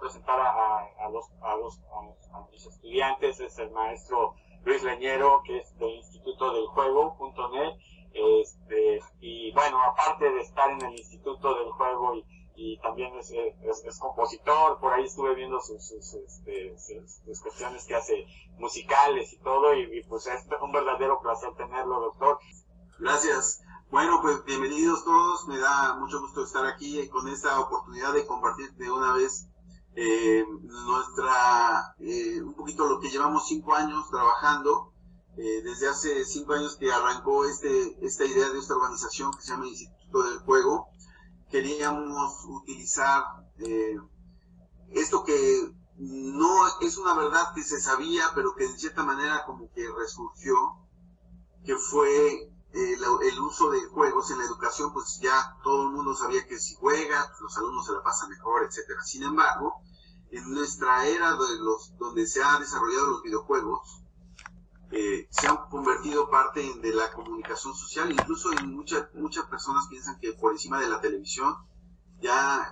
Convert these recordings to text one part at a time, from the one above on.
presentar a mis estudiantes. Es el maestro Luis Leñero, que es del Instituto del Juego.net. Y bueno, aparte de estar en el Instituto del Juego y también es compositor, por ahí estuve viendo sus cuestiones que hace musicales y todo, y pues es un verdadero placer tenerlo, doctor. Gracias. Bueno, pues bienvenidos todos, me da mucho gusto estar aquí con esta oportunidad de compartir de una vez un poquito lo que llevamos 5 años trabajando. Desde hace 5 años que arrancó esta idea de esta organización que se llama Instituto del Juego. Queríamos utilizar esto que no es una verdad que se sabía, pero que de cierta manera como que resurgió, que fue el uso de juegos en la educación. Pues ya todo el mundo sabía que si juega, pues los alumnos se la pasan mejor, etcétera. Sin embargo, en nuestra era donde se han desarrollado los videojuegos, se han convertido parte de la comunicación social. Incluso muchas personas piensan que por encima de la televisión, ya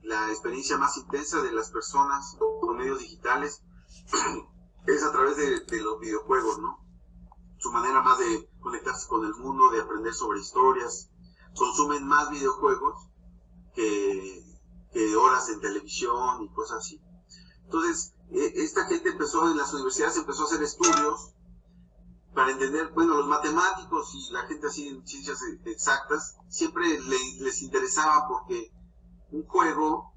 la experiencia más intensa de las personas con medios digitales es a través de los videojuegos, ¿no? Su manera más de conectarse con el mundo, de aprender sobre historias. Consumen más videojuegos que horas en televisión y cosas así. Entonces, esta gente en las universidades empezó a hacer estudios para entender, bueno, los matemáticos y la gente así en ciencias exactas siempre les interesaba, porque un juego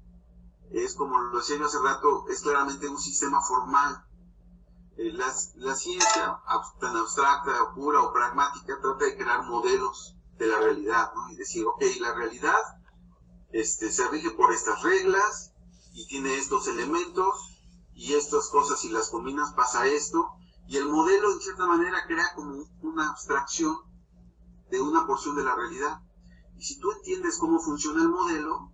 es, como lo decía yo hace rato, es claramente un sistema formal. La ciencia, tan abstracta, pura o pragmática, trata de crear modelos de la realidad, ¿no? Y decir, ok, la realidad se rige por estas reglas y tiene estos elementos y estas cosas, si las combinas pasa esto. Y el modelo, en cierta manera, crea como una abstracción de una porción de la realidad. Y si tú entiendes cómo funciona el modelo,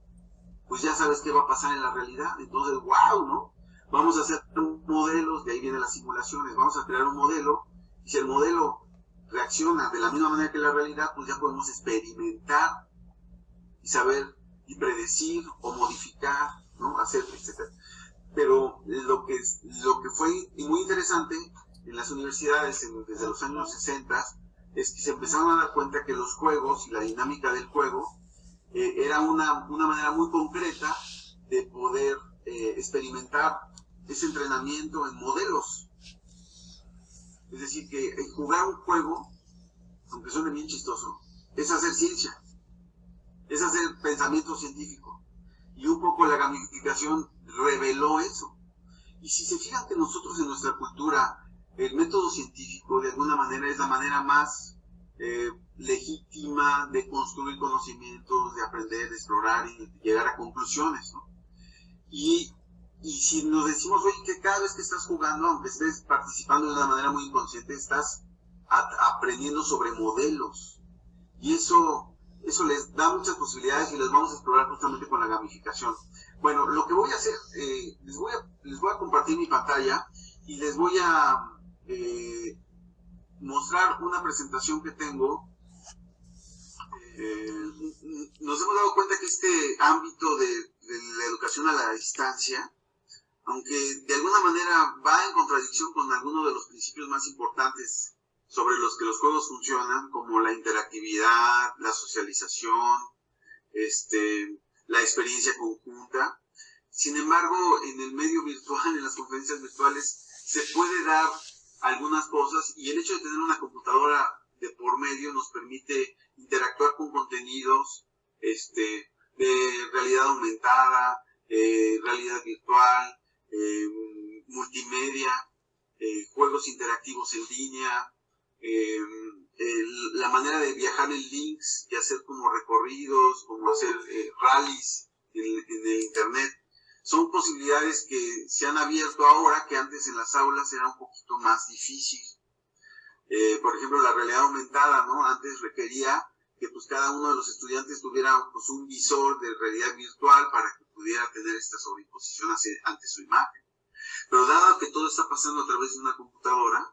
pues ya sabes qué va a pasar en la realidad. Entonces, wow, ¿no? Vamos a hacer modelos, de ahí vienen las simulaciones. Vamos a crear un modelo, y si el modelo reacciona de la misma manera que la realidad, pues ya podemos experimentar y saber y predecir o modificar, ¿no? Hacer, etc. Pero lo que fue muy interesante en las universidades desde los años 60 es que se empezaron a dar cuenta que los juegos y la dinámica del juego era una manera muy concreta de poder experimentar ese entrenamiento en modelos. Es decir, que jugar un juego, aunque suene bien chistoso, es hacer ciencia, es hacer pensamiento científico. Y un poco la gamificación reveló eso. Y si se fijan que nosotros en nuestra cultura, el método científico de alguna manera es la manera más legítima de construir conocimientos, de aprender, de explorar y de llegar a conclusiones, ¿no? Y si nos decimos, oye, que cada vez que estás jugando, aunque estés participando de una manera muy inconsciente, estás aprendiendo sobre modelos. Y eso les da muchas posibilidades, y las vamos a explorar justamente con la gamificación. Bueno, lo que voy a hacer, les voy a compartir mi pantalla y les voy a mostrar una presentación que tengo. Nos hemos dado cuenta que este ámbito de la educación a la distancia, aunque de alguna manera va en contradicción con algunos de los principios más importantes sobre los que los juegos funcionan, como la interactividad, la socialización, la experiencia conjunta. Sin embargo, en el medio virtual, en las conferencias virtuales, se puede dar algunas cosas, y el hecho de tener una computadora de por medio nos permite interactuar con contenidos de realidad aumentada, realidad virtual, multimedia, juegos interactivos en línea, la manera de viajar en links y hacer como recorridos, como hacer rallies en el internet. Son posibilidades que se han abierto ahora, que antes en las aulas era un poquito más difícil. Por ejemplo, la realidad aumentada, ¿no? Antes requería que pues cada uno de los estudiantes tuviera pues un visor de realidad virtual para que pudiera tener esta sobreimposición ante su imagen. Pero dado que todo está pasando a través de una computadora,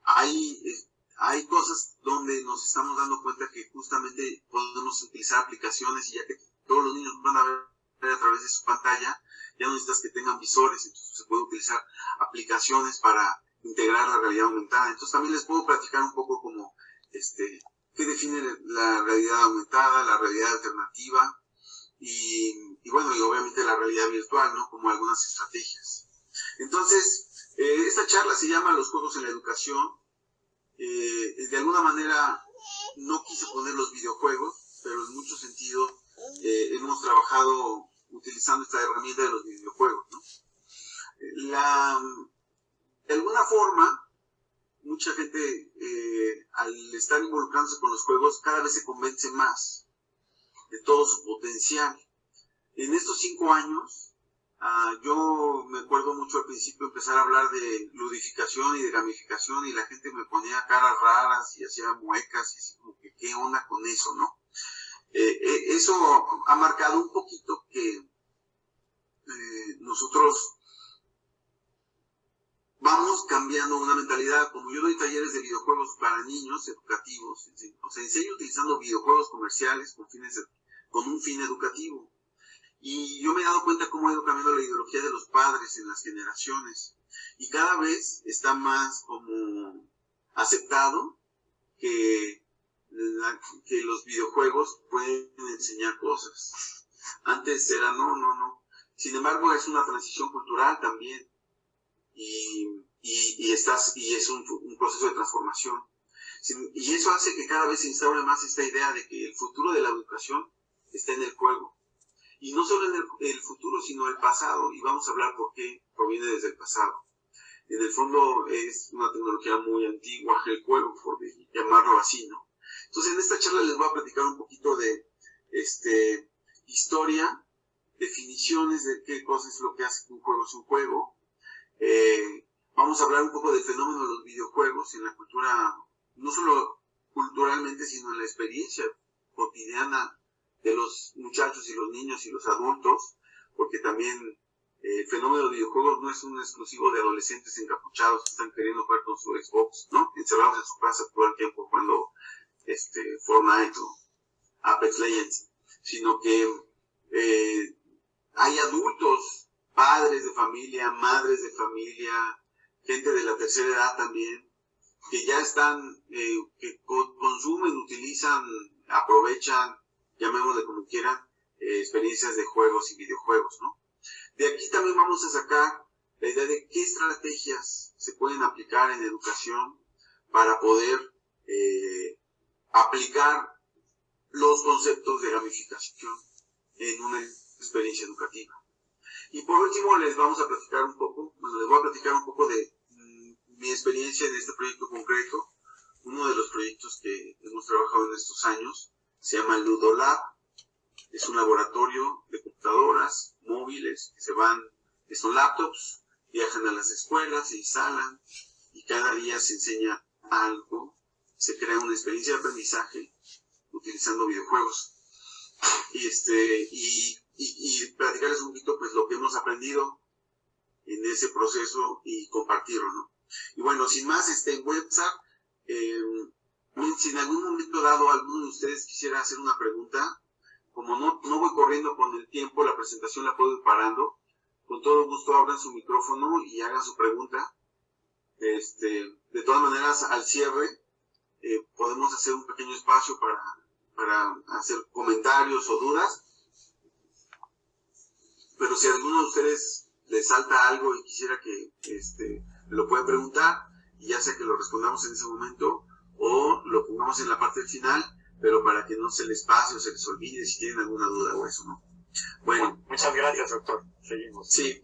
hay cosas donde nos estamos dando cuenta que justamente podemos utilizar aplicaciones, y ya que todos los niños van a ver a través de su pantalla, ya no necesitas que tengan visores, entonces se puede utilizar aplicaciones para integrar la realidad aumentada. Entonces también les puedo platicar un poco como qué define la realidad aumentada, la realidad alternativa y bueno, y obviamente la realidad virtual, ¿no? Como algunas estrategias. Entonces, esta charla se llama Los juegos en la educación. De alguna manera no quise poner los videojuegos, pero en muchos sentidos hemos trabajado utilizando esta herramienta de los videojuegos, ¿no? De alguna forma, mucha gente al estar involucrándose con los juegos cada vez se convence más de todo su potencial. En estos 5 años, yo me acuerdo mucho al principio empezar a hablar de ludificación y de gamificación y la gente me ponía caras raras y hacía muecas y así como que qué onda con eso, ¿no? Eso ha marcado un poquito que nosotros vamos cambiando una mentalidad. Como yo doy talleres de videojuegos para niños educativos, o sea, enseño utilizando videojuegos comerciales con un fin educativo. Y yo me he dado cuenta cómo ha ido cambiando la ideología de los padres en las generaciones. Y cada vez está más como aceptado que los videojuegos pueden enseñar cosas. Antes era no. Sin embargo, es una transición cultural también. Y es un proceso de transformación. Y eso hace que cada vez se instaure más esta idea de que el futuro de la educación está en el juego. Y no solo en el futuro, sino el pasado. Y vamos a hablar por qué proviene desde el pasado. En el fondo es una tecnología muy antigua, el juego, por llamarlo así, ¿no? Entonces en esta charla les voy a platicar un poquito de historia, definiciones de qué cosa es lo que hace que un juego es un juego. Vamos a hablar un poco del fenómeno de los videojuegos en la cultura, no solo culturalmente, sino en la experiencia cotidiana de los muchachos y los niños y los adultos, porque también el fenómeno de videojuegos no es un exclusivo de adolescentes encapuchados que están queriendo jugar con su Xbox, ¿no? Encerrados en su casa todo el tiempo jugando Fortnite o Apex Legends, sino que hay adultos, padres de familia, madres de familia, gente de la tercera edad también, que ya están, que consumen, utilizan, aprovechan, llamémosle como quieran, experiencias de juegos y videojuegos, ¿no? De aquí también vamos a sacar la idea de qué estrategias se pueden aplicar en educación para poder aplicar los conceptos de gamificación en una experiencia educativa. Y por último les voy a platicar un poco de mi experiencia en este proyecto concreto. Uno de los proyectos que hemos trabajado en estos años se llama Ludolab. Es un laboratorio de computadoras móviles que son laptops, viajan a las escuelas, se instalan y cada día se enseña algo, se crea una experiencia de aprendizaje utilizando videojuegos. Y platicarles un poquito pues lo que hemos aprendido en ese proceso y compartirlo, ¿no? Y bueno, sin más, en WhatsApp, si en algún momento dado alguno de ustedes quisiera hacer una pregunta, como no voy corriendo con el tiempo, la presentación la puedo ir parando, con todo gusto abran su micrófono y hagan su pregunta. De todas maneras, al cierre, podemos hacer un pequeño espacio para hacer comentarios o dudas. Pero si a alguno de ustedes les salta algo y quisiera que me lo pueden preguntar, y ya sea que lo respondamos en ese momento o lo pongamos en la parte del final, pero para que no se les pase o se les olvide si tienen alguna duda o eso, ¿no? Bueno. Muchas gracias, doctor. Seguimos. Sí,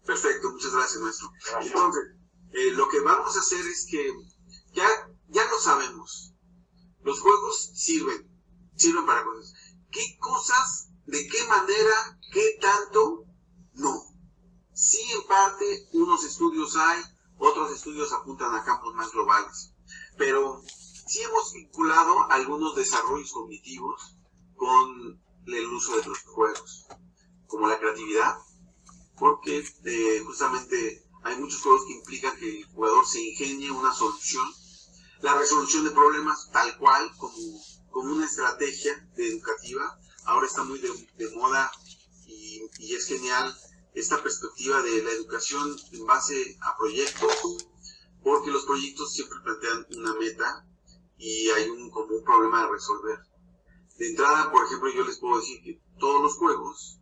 perfecto. Muchas gracias, maestro. Gracias. Entonces, lo que vamos a hacer es que ya lo sabemos. Los juegos sirven para cosas. ¿Qué cosas, de qué manera, qué tanto? No. Sí, en parte, unos estudios hay, otros estudios apuntan a campos más globales. Pero sí hemos vinculado algunos desarrollos cognitivos con el uso de los juegos, como la creatividad, porque justamente hay muchos juegos que implican que el jugador se ingenie una solución, la resolución de problemas tal cual como una estrategia educativa. Ahora está muy de moda y es genial esta perspectiva de la educación en base a proyectos, porque los proyectos siempre plantean una meta y hay como un problema a resolver. De entrada, por ejemplo, yo les puedo decir que todos los juegos,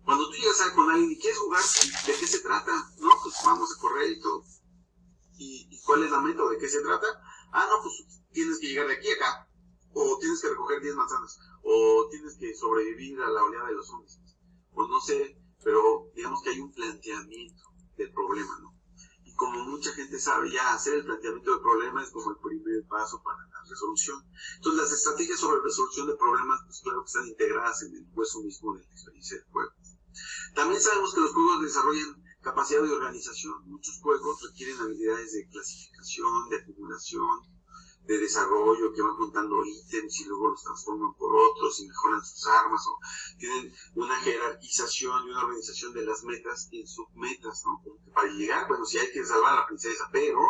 cuando tú llegas con alguien y quieres jugar, ¿de qué se trata? No, pues vamos a correr y todo. ¿Y cuál es la meta? ¿De qué se trata? No, pues tienes que llegar de aquí a acá, o tienes que recoger 10 manzanas, o tienes que sobrevivir a la oleada de los zombies, o no sé, pero digamos que hay un planteamiento del problema, ¿no? Y como mucha gente sabe, ya hacer el planteamiento del problema es como el primer paso para la resolución. Entonces las estrategias sobre resolución de problemas, pues claro que están integradas en el hueso mismo de la experiencia del juego. También sabemos que los juegos desarrollan capacidad de organización. Muchos juegos requieren habilidades de clasificación, de acumulación, de desarrollo, que van contando ítems y luego los transforman por otros y mejoran sus armas, o tienen una jerarquización y una organización de las metas en submetas, ¿no? Como que para llegar, bueno, si hay que salvar a la princesa, pero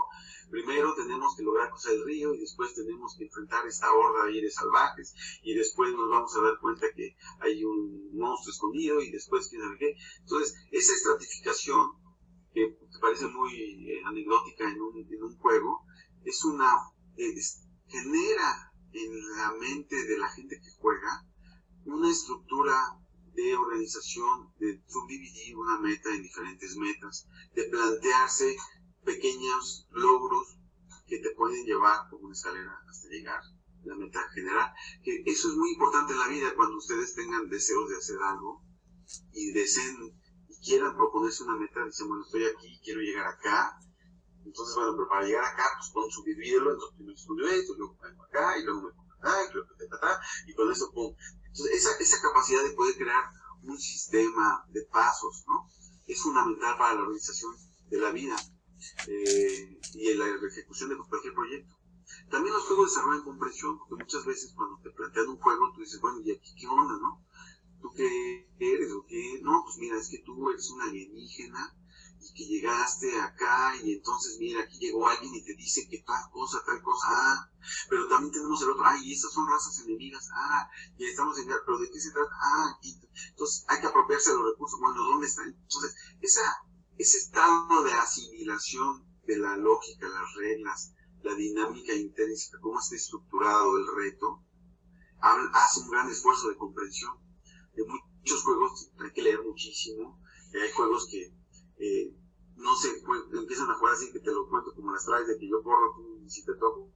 primero tenemos que lograr cruzar el río y después tenemos que enfrentar esta horda de aires salvajes y después nos vamos a dar cuenta que hay un monstruo escondido y después quién sabe qué. Entonces, esa estratificación, que parece muy anecdótica en un juego, es genera en la mente de la gente que juega una estructura de organización, de subdividir una meta en diferentes metas, de plantearse pequeños logros que te pueden llevar como una escalera hasta llegar a la meta general. Que eso es muy importante en la vida. Cuando ustedes tengan deseos de hacer algo y deseen y quieran proponerse una meta, dicen, bueno, estoy aquí, quiero llegar acá. Entonces, bueno, pero para llegar acá, pues puedo subdividirlo, entonces primero estudio esto, luego vengo acá, y luego me pongo acá, y luego y con eso, pum. Entonces, esa capacidad de poder crear un sistema de pasos, ¿no? Es fundamental para la organización de la vida y en la ejecución de cualquier proyecto. También los juegos desarrollan comprensión, porque muchas veces cuando te plantean un juego, tú dices, bueno, ¿y aquí qué onda, no? ¿Tú qué eres o qué? No, pues mira, es que tú eres un alienígena y que llegaste acá y entonces mira, aquí llegó alguien y te dice que tal cosa, pero también tenemos el otro, y esas son razas enemigas, y estamos en guerra, pero ¿de qué se trata? Entonces hay que apropiarse de los recursos, bueno, ¿dónde están? Entonces, ese estado de asimilación de la lógica, las reglas, la dinámica intrínseca, cómo está estructurado el reto, hace un gran esfuerzo de comprensión. De muchos juegos hay que leer muchísimo, hay juegos que no se empiezan a jugar así, que te lo cuento como las traes, de que yo corro, tú, si te toco,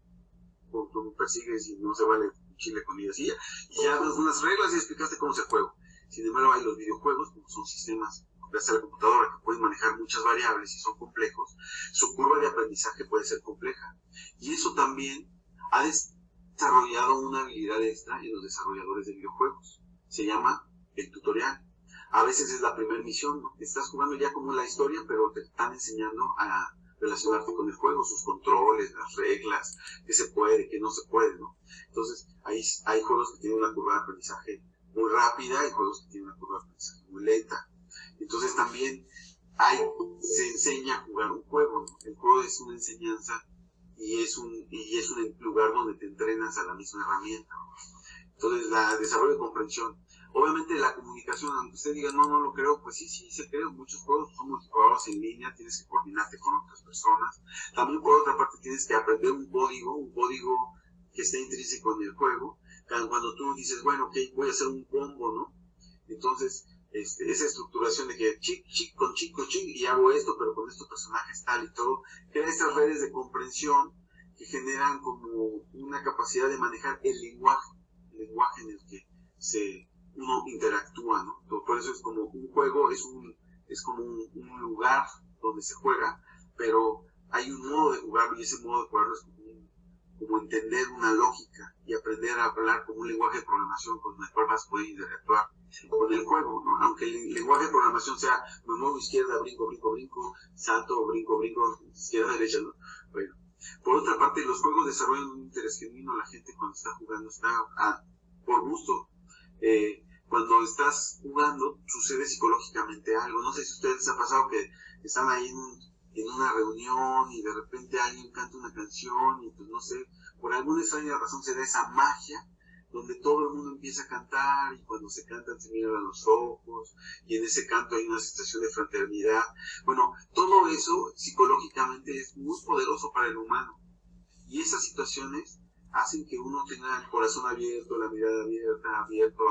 tú me persigues y no se vale chile con mi silla, y ya das unas reglas y explicaste cómo se juega. Sin embargo, hay los videojuegos, como son sistemas gracias a la computadora que pueden manejar muchas variables y son complejos, su curva de aprendizaje puede ser compleja. Y eso también ha desarrollado una habilidad extra en los desarrolladores de videojuegos. Se llama el tutorial. A veces es la primera misión, ¿no? Estás jugando ya como la historia, pero te están enseñando a relacionarte con el juego, sus controles, las reglas, qué se puede, qué no se puede, ¿no? Entonces, hay juegos que tienen una curva de aprendizaje muy rápida y juegos que tienen una curva de aprendizaje muy lenta. Entonces también se enseña a jugar un juego, ¿no? El juego es una enseñanza y es un lugar donde te entrenas a la misma herramienta. Entonces, el desarrollo de comprensión. Obviamente la comunicación, aunque usted diga, no lo creo, pues sí se cree. Muchos juegos son multijugadores en línea, tienes que coordinarte con otras personas. También por otra parte tienes que aprender un código que esté intrínseco en el juego. Cuando tú dices, bueno, ok, voy a hacer un combo, ¿no? Entonces, esa estructuración de que chic, y hago esto, pero con estos personajes tal y todo, crea estas redes de comprensión que generan como una capacidad de manejar el lenguaje en el que uno interactúa, ¿no? Por eso es como un juego, es como un lugar donde se juega, pero hay un modo de jugarlo y ese modo de jugarlo es como entender una lógica y aprender a hablar como un lenguaje de programación con el cual vas a poder interactuar con el juego, ¿no? Aunque el lenguaje de programación sea me muevo izquierda, brinco, salto, brinco, izquierda, derecha, ¿no? Bueno, por otra parte, los juegos desarrollan un interés genuino. La gente cuando está jugando está por gusto. Cuando estás jugando sucede psicológicamente algo. No sé si a ustedes les ha pasado que están ahí en una reunión y de repente alguien canta una canción y pues no sé, por alguna extraña razón se da esa magia donde todo el mundo empieza a cantar y cuando se cantan se miran a los ojos y en ese canto hay una sensación de fraternidad. Bueno, todo eso psicológicamente es muy poderoso para el humano y esas situaciones hacen que uno tenga el corazón abierto, la mirada abierto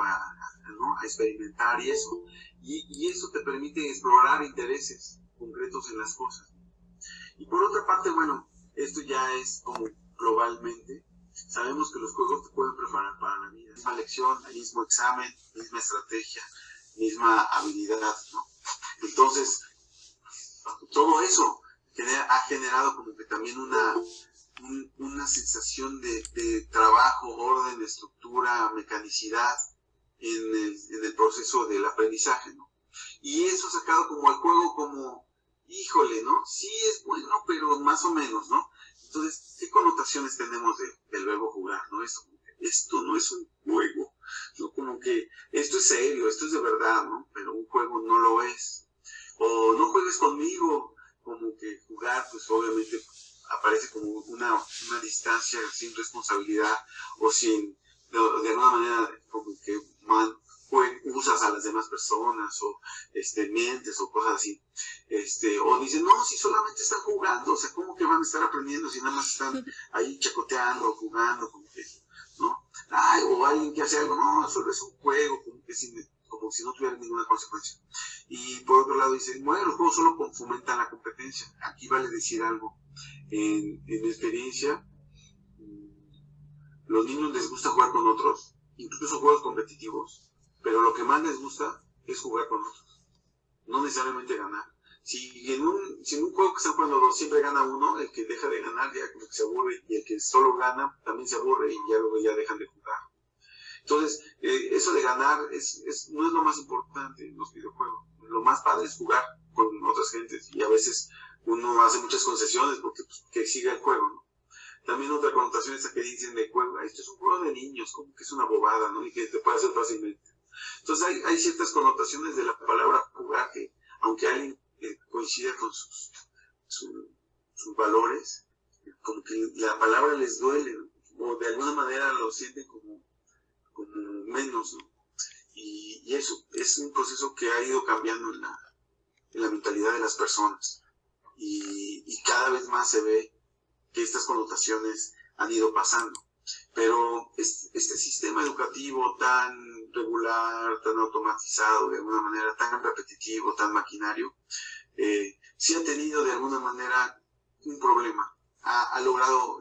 ¿no? a experimentar y eso. Y eso te permite explorar intereses concretos en las cosas. Y por otra parte, bueno, esto ya es como globalmente. Sabemos que los juegos te pueden preparar para la vida. Misma lección, mismo examen, misma estrategia, misma habilidad, ¿no? Entonces, todo eso ha generado como que también una sensación de trabajo, orden, estructura, mecanicidad en el proceso del aprendizaje, ¿no? Y eso sacado como al juego como, híjole, ¿no? Sí es bueno, pero más o menos, ¿no? Entonces, ¿qué connotaciones tenemos del verbo jugar, ¿no? Esto no es un juego, ¿no? Como que esto es serio, esto es de verdad, ¿no? Pero un juego no lo es. O no juegues conmigo, como que jugar, pues obviamente aparece como una distancia sin responsabilidad o sin, de alguna manera, como que usas a las demás personas o mientes o cosas así. O dicen, no, si solamente están jugando, o sea, ¿cómo que van a estar aprendiendo si nada más están ahí chacoteando, jugando, como que, ¿no? Ay, o alguien que hace algo, no, solo es un juego, como si no tuviera ninguna consecuencia. Y por otro lado dicen, bueno, los juegos solo fomentan la competencia. Aquí vale decir algo. En mi experiencia, los niños les gusta jugar con otros, incluso juegos competitivos, pero lo que más les gusta es jugar con otros, no necesariamente ganar. Si en un juego que están jugando dos siempre gana uno, el que deja de ganar ya como que se aburre, y el que solo gana también se aburre y ya luego ya dejan de jugar. Entonces, eso de ganar no es lo más importante en los videojuegos. Lo más padre es jugar con otras gentes y a veces uno hace muchas concesiones porque pues, que siga el juego, ¿no? También otra connotación es que dicen de juego, esto es un juego de niños, como que es una bobada, ¿no? Y que te puede hacer fácilmente. Entonces hay ciertas connotaciones de la palabra jugar que, aunque alguien coincida con sus valores, como que la palabra les duele, ¿no? O de alguna manera lo sienten como menos, ¿no? Y eso es un proceso que ha ido cambiando en la mentalidad de las personas. Y cada vez más se ve que estas connotaciones han ido pasando. Pero este sistema educativo tan regular, tan automatizado, de alguna manera tan repetitivo, tan maquinario, sí ha tenido de alguna manera un problema. Ha logrado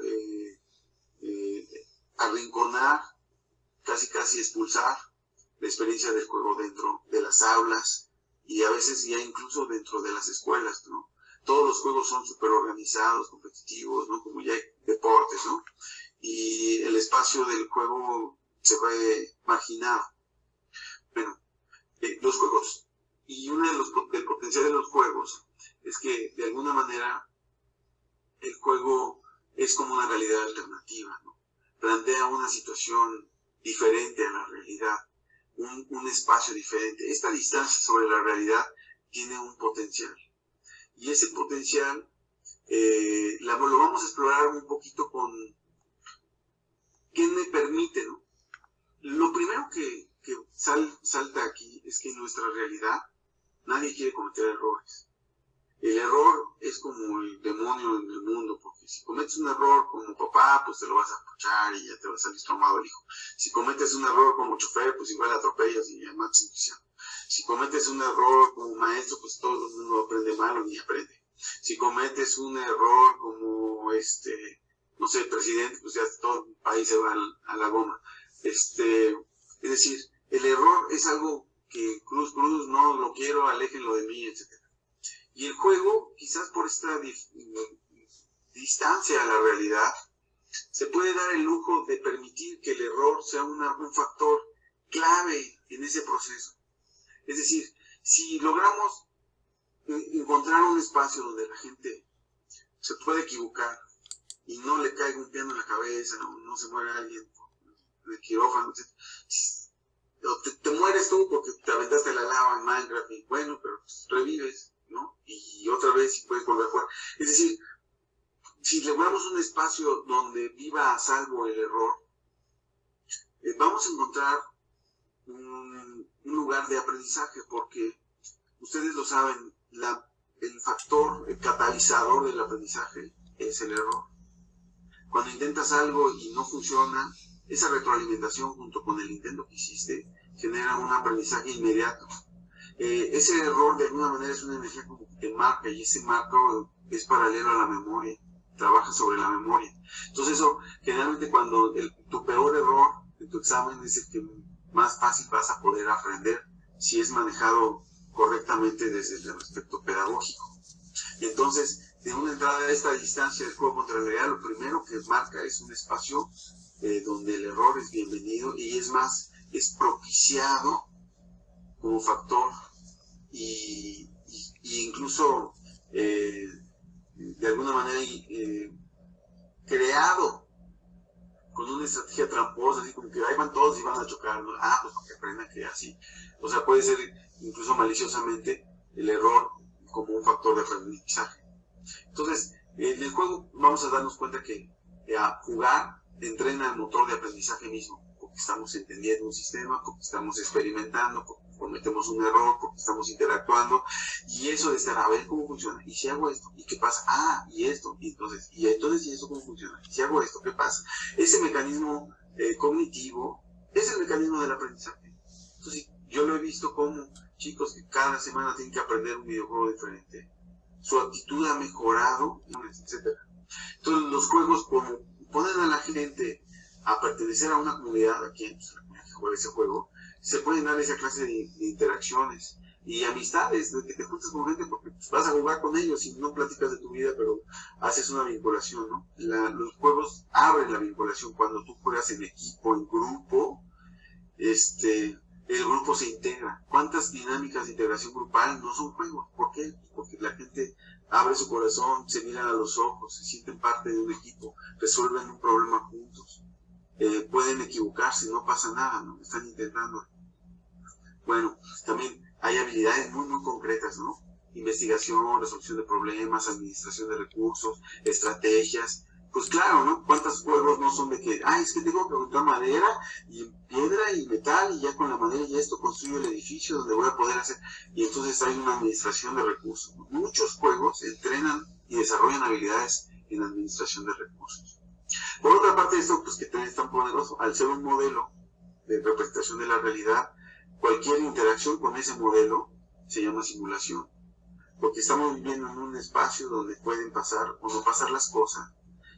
arrinconar, casi expulsar la experiencia del juego dentro de las aulas y a veces ya incluso dentro de las escuelas, ¿no? Todos los juegos son súper organizados, competitivos, ¿no? Como ya hay deportes, ¿no? Y el espacio del juego se ve marginado. Bueno, los juegos, y del potencial de los juegos es que de alguna manera el juego es como una realidad alternativa, ¿no? Plantea una situación diferente a la realidad, un espacio diferente. Esta distancia sobre la realidad tiene un potencial. Y ese potencial lo vamos a explorar un poquito con qué me permite, ¿no? Lo primero que salta aquí es que en nuestra realidad nadie quiere cometer errores. El error es como el demonio en el mundo, porque si cometes un error como papá, pues te lo vas a escuchar y ya te va a salir traumado el hijo. Si cometes un error como chofer, pues igual atropellas y ya matas un cristiano. Si cometes un error como maestro, pues todo el mundo aprende mal o ni aprende. Si cometes un error como, no sé, presidente, pues ya todo el país se va a la goma. Es decir, el error es algo que cruz, no lo quiero, aléjenlo de mí, etc. Y el juego, quizás por esta distancia a la realidad, se puede dar el lujo de permitir que el error sea un factor clave en ese proceso. Es decir, si logramos encontrar un espacio donde la gente se puede equivocar y no le caiga un piano en la cabeza, no se muere alguien en el quirófano, etc. Te mueres tú porque te aventaste la lava en Minecraft y bueno, pero pues, revives, ¿no? Y otra vez puedes volver a jugar. Es decir, si logramos un espacio donde viva a salvo el error, vamos a encontrar un lugar de aprendizaje, porque ustedes lo saben, el factor, el catalizador del aprendizaje es el error. Cuando intentas algo y no funciona, esa retroalimentación junto con el intento que hiciste genera un aprendizaje inmediato. Ese error de alguna manera es una energía como que te marca, y ese marco es paralelo a la memoria, trabaja sobre la memoria. Entonces eso, generalmente cuando tu peor error en tu examen es el que más fácil vas a poder aprender si es manejado correctamente desde el aspecto pedagógico. Y entonces, de una entrada a esta distancia del juego contra la realidad, lo primero que marca es un espacio donde el error es bienvenido, y es más, es propiciado como factor y incluso de alguna manera creado con una estrategia tramposa, así como que ahí van todos y van a chocar, ¿no? Pues para que aprendan que así. O sea, puede ser incluso maliciosamente el error como un factor de aprendizaje. Entonces, en el juego vamos a darnos cuenta que jugar entrena el motor de aprendizaje mismo, porque estamos entendiendo un sistema, porque estamos experimentando, porque cometemos un error, porque estamos interactuando, y eso de estar a ver cómo funciona, y si hago esto, ¿y qué pasa? Y esto, y entonces y eso cómo funciona, y si hago esto, ¿qué pasa? Ese mecanismo cognitivo es el mecanismo del aprendizaje. Entonces, yo lo he visto como chicos que cada semana tienen que aprender un videojuego diferente, su actitud ha mejorado, etc. Entonces, los juegos, como ponen a la gente a pertenecer a una comunidad, a quien pues, la comunidad que juega ese juego, se pueden dar esa clase de interacciones y amistades, de que te juntas con gente porque pues, vas a jugar con ellos y no platicas de tu vida, pero haces una vinculación, ¿no? Los juegos abren la vinculación cuando tú juegas en equipo, en grupo, el grupo se integra. ¿Cuántas dinámicas de integración grupal no son juegos? ¿Por qué? Porque la gente abre su corazón, se miran a los ojos, se sienten parte de un equipo, resuelven un problema juntos. Pueden equivocarse, no pasa nada, ¿no? Están intentando. Bueno, también hay habilidades muy, muy concretas, ¿no? Investigación, resolución de problemas, administración de recursos, estrategias. Pues claro, ¿no? ¿Cuántos juegos no son de que, es que tengo que juntar madera y piedra y metal, y ya con la madera y esto construyo el edificio donde voy a poder hacer, y entonces hay una administración de recursos. Muchos juegos entrenan y desarrollan habilidades en administración de recursos. Por otra parte, esto pues que es tan poderoso, al ser un modelo de representación de la realidad, cualquier interacción con ese modelo se llama simulación, porque estamos viviendo en un espacio donde pueden pasar o no pasar las cosas,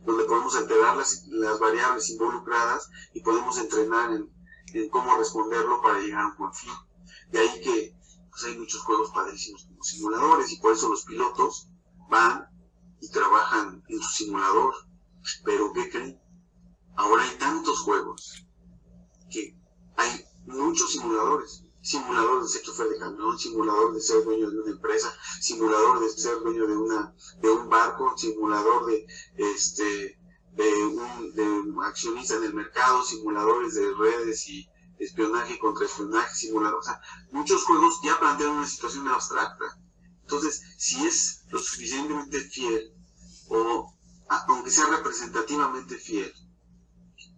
donde podemos alterar las variables involucradas y podemos entrenar en cómo responderlo para llegar a un buen fin. De ahí que pues, hay muchos juegos padrísimos como simuladores, y por eso los pilotos van y trabajan en su simulador. Pero ¿qué creen? Ahora hay tantos juegos que hay muchos simuladores. Simulador de ser chofer de camión, simulador de ser dueño de una empresa, simulador de ser dueño de un barco, simulador de un accionista en el mercado, simuladores de redes y espionaje contra espionaje, simulador. O sea, muchos juegos ya plantean una situación abstracta. Entonces, si es lo suficientemente fiel, o aunque sea representativamente fiel,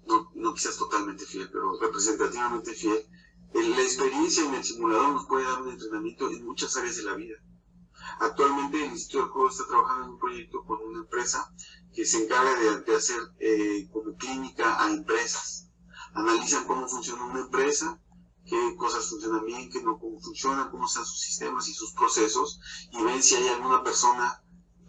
no quizás totalmente fiel, pero representativamente fiel, la experiencia en el simulador nos puede dar un entrenamiento en muchas áreas de la vida. Actualmente el Instituto del Juego está trabajando en un proyecto con una empresa que se encarga de hacer como clínica a empresas. Analizan cómo funciona una empresa, qué cosas funcionan bien, qué no, cómo funcionan, cómo están sus sistemas y sus procesos, y ven si hay alguna persona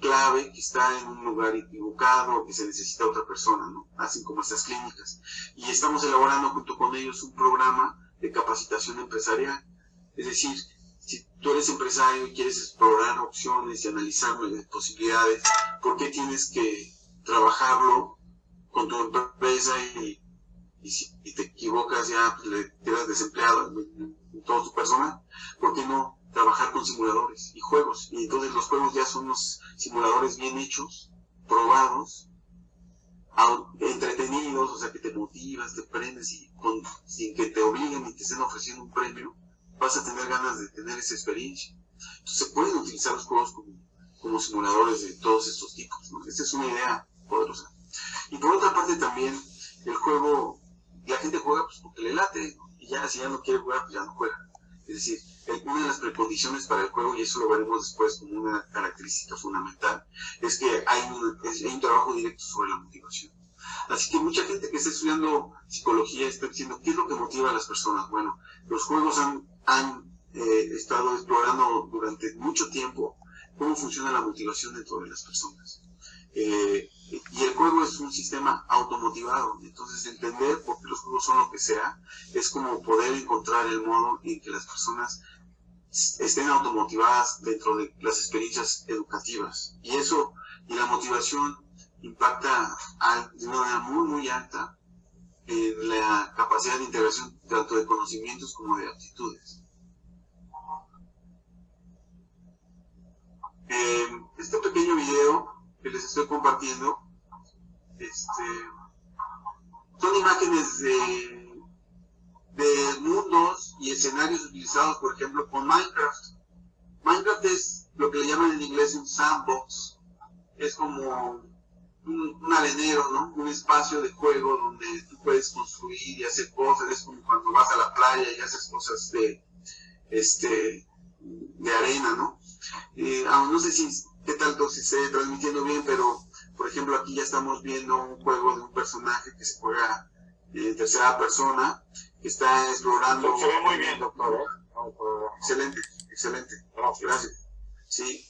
clave que está en un lugar equivocado o que se necesita otra persona, ¿no? Hacen como estas clínicas. Y estamos elaborando junto con ellos un programa de capacitación empresarial. Es decir, si tú eres empresario y quieres explorar opciones y analizar posibilidades, ¿por qué tienes que trabajarlo con tu empresa y si te equivocas ya pues, le quedas desempleado en todo tu personal? ¿Por qué no trabajar con simuladores y juegos? Y entonces los juegos ya son los simuladores bien hechos, probados, entretenidos, o sea que te motivas, te prendes y sin que te obliguen y te estén ofreciendo un premio, vas a tener ganas de tener esa experiencia. Entonces se pueden utilizar los juegos como simuladores de todos estos tipos, ¿no? Esta es una idea poderosa. Y por otra parte también el juego la gente juega pues porque le late, y ya si ya no quiere jugar, pues ya no juega. Es decir, una de las precondiciones para el juego, y eso lo veremos después como una característica fundamental, es que hay un trabajo directo sobre la motivación. Así que mucha gente que está estudiando psicología está diciendo, ¿qué es lo que motiva a las personas? Bueno, los juegos han estado explorando durante mucho tiempo cómo funciona la motivación dentro de las personas. Y el juego es un sistema automotivado, entonces entender por qué los juegos son lo que sea es como poder encontrar el modo en que las personas estén automotivadas dentro de las experiencias educativas, y eso, y la motivación impacta de una manera muy muy alta en la capacidad de integración tanto de conocimientos como de aptitudes. Este pequeño video que les estoy compartiendo son imágenes de mundos y escenarios utilizados, por ejemplo, con Minecraft. Minecraft es lo que le llaman en inglés un sandbox. Es como un arenero, ¿no? Un espacio de juego donde tú puedes construir y hacer cosas. Es como cuando vas a la playa y haces cosas de arena, ¿no? Aún no sé qué tanto se esté transmitiendo bien, pero por ejemplo aquí ya estamos viendo un juego de un personaje que se juega en tercera persona, que está explorando. Se ve muy bien, doctor, Excelente, excelente. Gracias. Sí,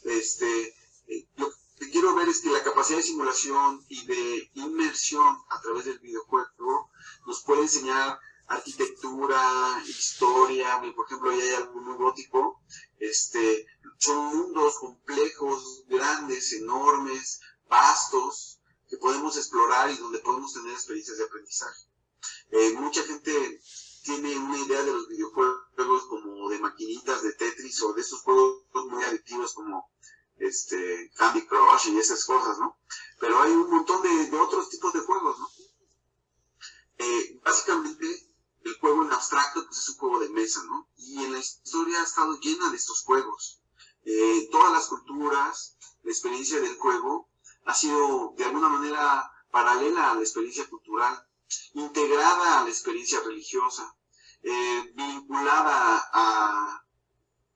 lo que quiero ver es que la capacidad de simulación y de inmersión a través del videojuego nos puede enseñar arquitectura, historia. Por ejemplo, ahí hay algo muy gótico. Son mundos complejos, grandes, enormes, vastos, que podemos explorar y donde podemos tener experiencias de aprendizaje. Mucha gente tiene una idea de los videojuegos como de maquinitas de Tetris o de esos juegos muy adictivos como Candy Crush y esas cosas, ¿no? Pero hay un montón de otros tipos de juegos, ¿no? Básicamente, el juego en abstracto pues es un juego de mesa, ¿no? Y en la historia ha estado llena de estos juegos. Todas las culturas, la experiencia del juego ha sido de alguna manera paralela a la experiencia cultural, integrada a la experiencia religiosa, vinculada a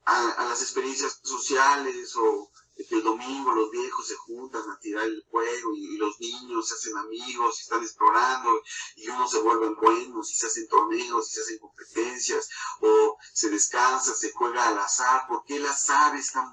las experiencias sociales, o de que el domingo los viejos se juntan a tirar el juego y los niños se hacen amigos y están explorando y unos se vuelven buenos y se hacen torneos y se hacen competencias, o se descansa, se juega al azar. ¿Por qué el azar está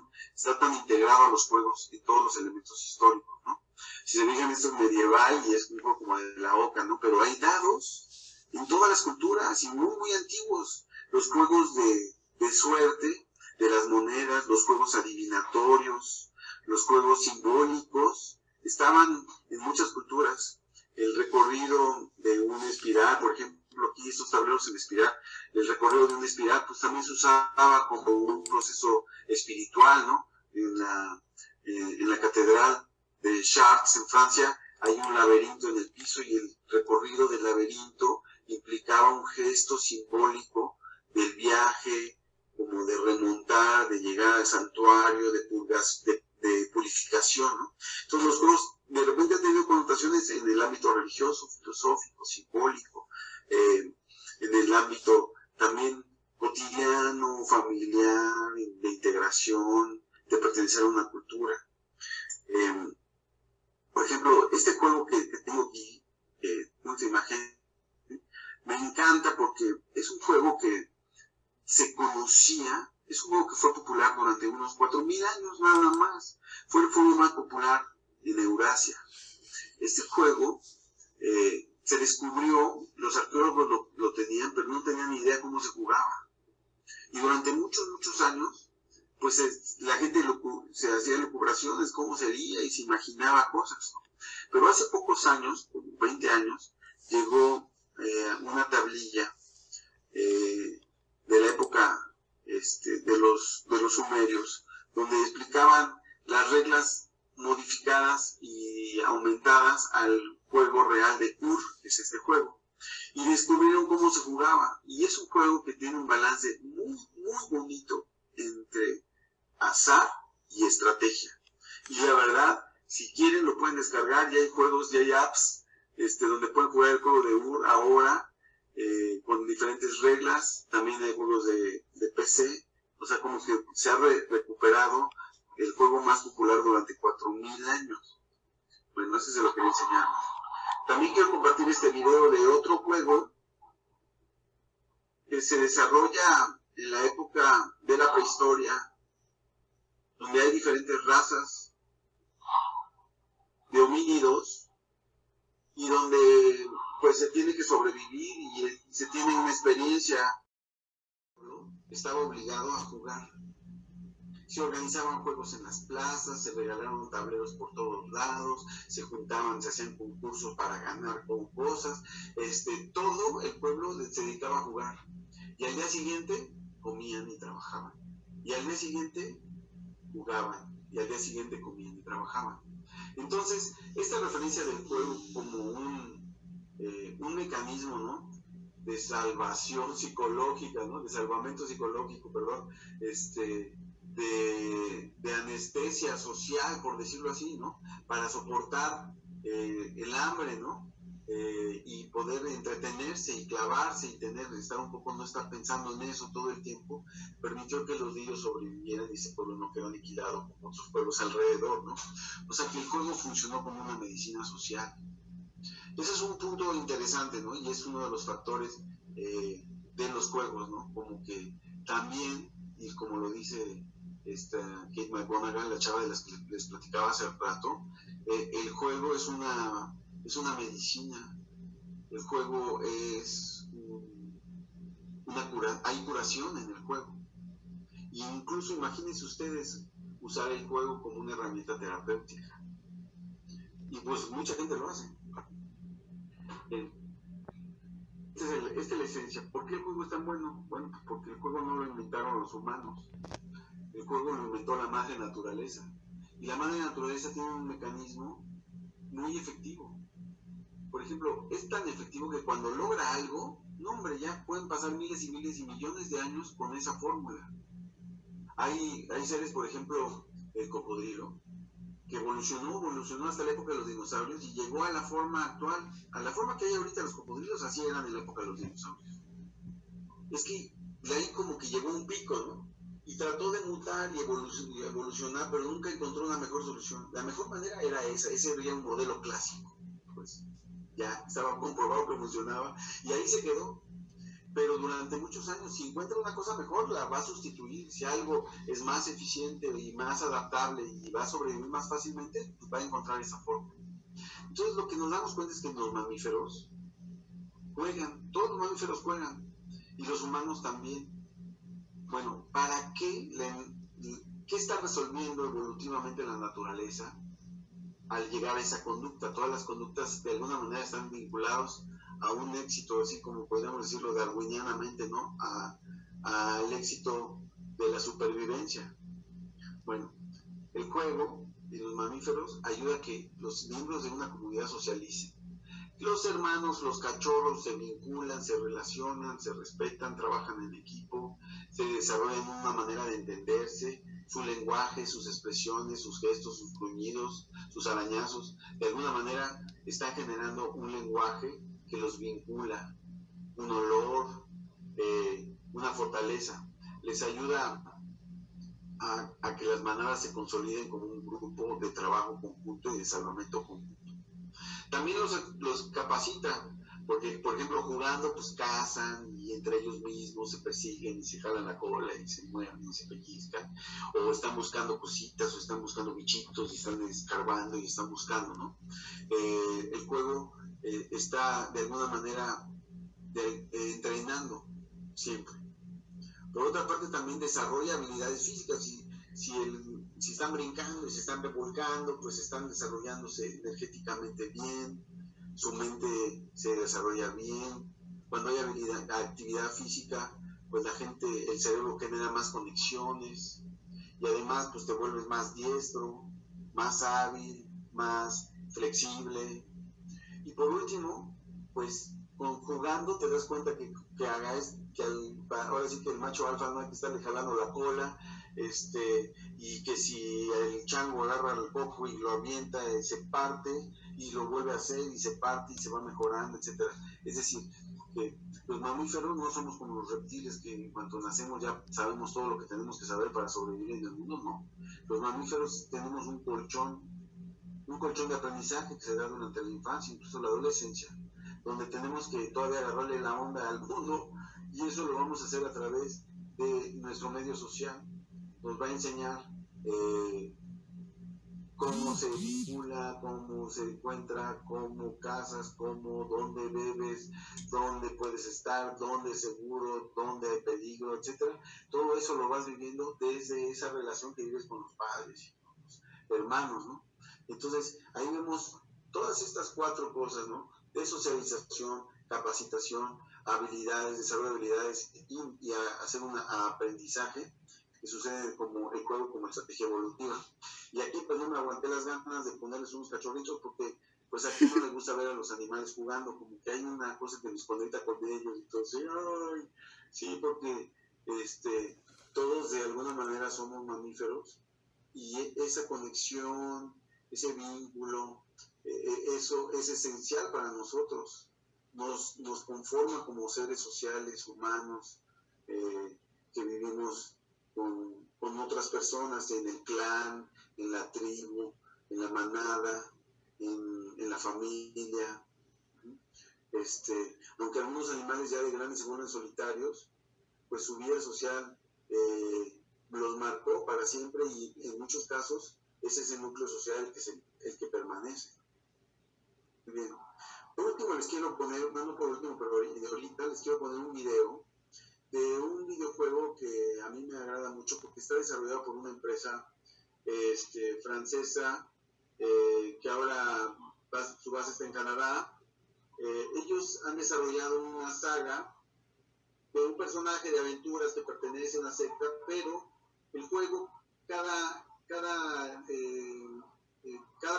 tan integrado a los juegos y todos los elementos históricos, ¿no? Si se fijan, esto es medieval y es un poco como de la oca, ¿no? Pero hay dados en todas las culturas y muy, muy antiguos. Los juegos de suerte, de las monedas, los juegos adivinatorios, los juegos simbólicos, estaban en muchas culturas. El recorrido de una espiral, por ejemplo, aquí estos tableros en espiral, el recorrido de una espiral, pues también se usaba como un proceso espiritual, ¿no? En la catedral de Chartres, en Francia, hay un laberinto en el piso y el recorrido del laberinto implicaba un gesto simbólico del viaje, como de remontar, de llegar al santuario, de purificación, ¿no? Entonces los juegos de repente han tenido connotaciones en el ámbito religioso, filosófico, simbólico, en el ámbito también cotidiano, familiar, de integración, de pertenecer a una cultura. Por ejemplo, este juego que tengo aquí, esta imagen, me encanta porque es un juego que se conocía, es un juego que fue popular durante unos 4000 años nada más. Fue el juego más popular en Eurasia. Este juego se descubrió, los arqueólogos lo tenían, pero no tenían ni idea cómo se jugaba. Y durante muchos, muchos años, pues la gente se hacía lucubraciones, cómo sería, y se imaginaba cosas, ¿no? Pero hace pocos años, 20 años, llegó una tablilla de la época de los sumerios, donde explicaban las reglas modificadas y aumentadas al juego real de Ur, que es este juego, y descubrieron cómo se jugaba. Y es un juego que tiene un balance muy, muy bonito entre azar y estrategia. Y la verdad, si quieren lo pueden descargar, ya hay juegos, ya hay apps donde pueden jugar el juego de Ur ahora. con diferentes reglas. También hay juegos de PC, o sea, como que se ha recuperado el juego más popular durante 4000 años. Bueno, eso se lo quería enseñar. También quiero compartir este video de otro juego que se desarrolla en la época de la prehistoria, donde hay diferentes razas de homínidos y donde pues se tiene que sobrevivir y se tiene una experiencia, ¿no? Estaba obligado a jugar. Se organizaban juegos en las plazas, se regalaron tableros por todos lados, se juntaban, se hacían concursos para ganar con cosas. Todo el pueblo se dedicaba a jugar. Y al día siguiente comían y trabajaban. Y al día siguiente jugaban. Y al día siguiente comían y trabajaban. Entonces, esta referencia del juego como un mecanismo, ¿no?, de salvación psicológica, ¿no?, de salvamento psicológico, perdón, de anestesia social, por decirlo así, ¿no?, para soportar el hambre, ¿no?, y poder entretenerse y clavarse y estar un poco, no estar pensando en eso todo el tiempo, permitió que los niños sobrevivieran y ese pueblo no quedó aniquilado como otros pueblos alrededor, ¿no? O sea que el juego funcionó como una medicina social. Ese es un punto interesante, ¿no? Y es uno de los factores de los juegos, ¿no? Como que también, y como lo dice Kate McGonagall, la chava de las que les platicaba hace rato, el juego es una medicina. El juego es hay curación en el juego. Y incluso imagínense ustedes usar el juego como una herramienta terapéutica. Y pues mucha gente lo hace. Esta es la esencia. ¿Por qué el juego es tan bueno? Bueno, pues porque el juego no lo inventaron los humanos. El juego lo inventó la madre naturaleza. Y la madre naturaleza tiene un mecanismo muy efectivo. Por ejemplo, es tan efectivo que cuando logra algo, no hombre, ya pueden pasar miles y miles y millones de años con esa fórmula. Hay seres, por ejemplo, el cocodrilo, que evolucionó hasta la época de los dinosaurios y llegó a la forma actual, a la forma que hay ahorita los cocodrilos, así eran en la época de los dinosaurios. Es que de ahí como que llegó un pico, ¿no? Y trató de mutar y evolucionar, pero nunca encontró una mejor solución. La mejor manera era ese era un modelo clásico, pues ya estaba comprobado que funcionaba y ahí se quedó. Pero durante muchos años, si encuentra una cosa mejor, la va a sustituir. Si algo es más eficiente y más adaptable y va a sobrevivir más fácilmente, pues va a encontrar esa forma. Entonces lo que nos damos cuenta es que los mamíferos juegan, todos los mamíferos juegan, y los humanos también. Bueno, ¿para qué? ¿Qué está resolviendo evolutivamente la naturaleza al llegar a esa conducta? Todas las conductas de alguna manera están vinculadas a un éxito, así como podríamos decirlo darwinianamente, ¿no? Al éxito de la supervivencia. Bueno, el juego y los mamíferos ayuda a que los miembros de una comunidad socialicen. Los hermanos, los cachorros se vinculan, se relacionan, se respetan, trabajan en equipo, se desarrollan una manera de entenderse, su lenguaje, sus expresiones, sus gestos, sus gruñidos, sus arañazos, de alguna manera están generando un lenguaje que los vincula, un olor, una fortaleza. Les ayuda a que las manadas se consoliden como un grupo de trabajo conjunto y de salvamento conjunto. También los capacita, porque por ejemplo jugando pues cazan y entre ellos mismos se persiguen y se jalan la cola y se mueven y se pellizcan, o están buscando cositas o están buscando bichitos y están escarbando y están buscando, ¿no? El juego está de alguna manera entrenando siempre. Por otra parte también desarrolla habilidades físicas. Si están brincando y se están revolcando, pues están desarrollándose energéticamente bien, su mente se desarrolla bien. Cuando hay actividad física, pues el cerebro genera más conexiones y además pues te vuelves más diestro, más hábil, más flexible. Y por último, pues jugando te das cuenta que ahora sí que el macho alfa no hay que estarle jalando la cola, y que si el chango agarra el coco y lo avienta, se parte y lo vuelve a hacer y se parte y se va mejorando, etcétera. Es decir, que los mamíferos no somos como los reptiles que en cuanto nacemos ya sabemos todo lo que tenemos que saber para sobrevivir en el mundo, no. Los mamíferos tenemos un colchón de aprendizaje que se da durante la infancia, incluso la adolescencia, donde tenemos que todavía agarrarle la onda al mundo, y eso lo vamos a hacer a través de nuestro medio social. Nos va a enseñar cómo se vincula, cómo se encuentra, cómo casas, dónde bebes, dónde puedes estar, dónde es seguro, dónde hay peligro, etcétera. Todo eso lo vas viviendo desde esa relación que vives con los padres y con los hermanos, ¿no? Entonces, ahí vemos todas estas 4 cosas, ¿no? De socialización, capacitación, habilidades, desarrollo de habilidades y hacer un aprendizaje que sucede como el juego, como estrategia evolutiva. Y aquí pues no me aguanté las ganas de ponerles unos cachorritos porque pues aquí no les gusta ver a los animales jugando, como que hay una cosa que les conecta con ellos, entonces, ay, sí, porque todos de alguna manera somos mamíferos y esa conexión, ese vínculo, eso es esencial para nosotros, nos conforma como seres sociales, humanos, que vivimos con otras personas en el clan, en la tribu, en la manada, en la familia. Aunque algunos animales ya de grandes se vuelven solitarios, pues su vida social los marcó para siempre y en muchos casos es ese núcleo social el que permanece. Muy bien. Por último les quiero poner, no por último, pero ahorita les quiero poner un video de un videojuego que a mí me agrada mucho porque está desarrollado por una empresa francesa que ahora su base está en Canadá. Ellos han desarrollado una saga de un personaje de aventuras que pertenece a una secta, pero el juego, cada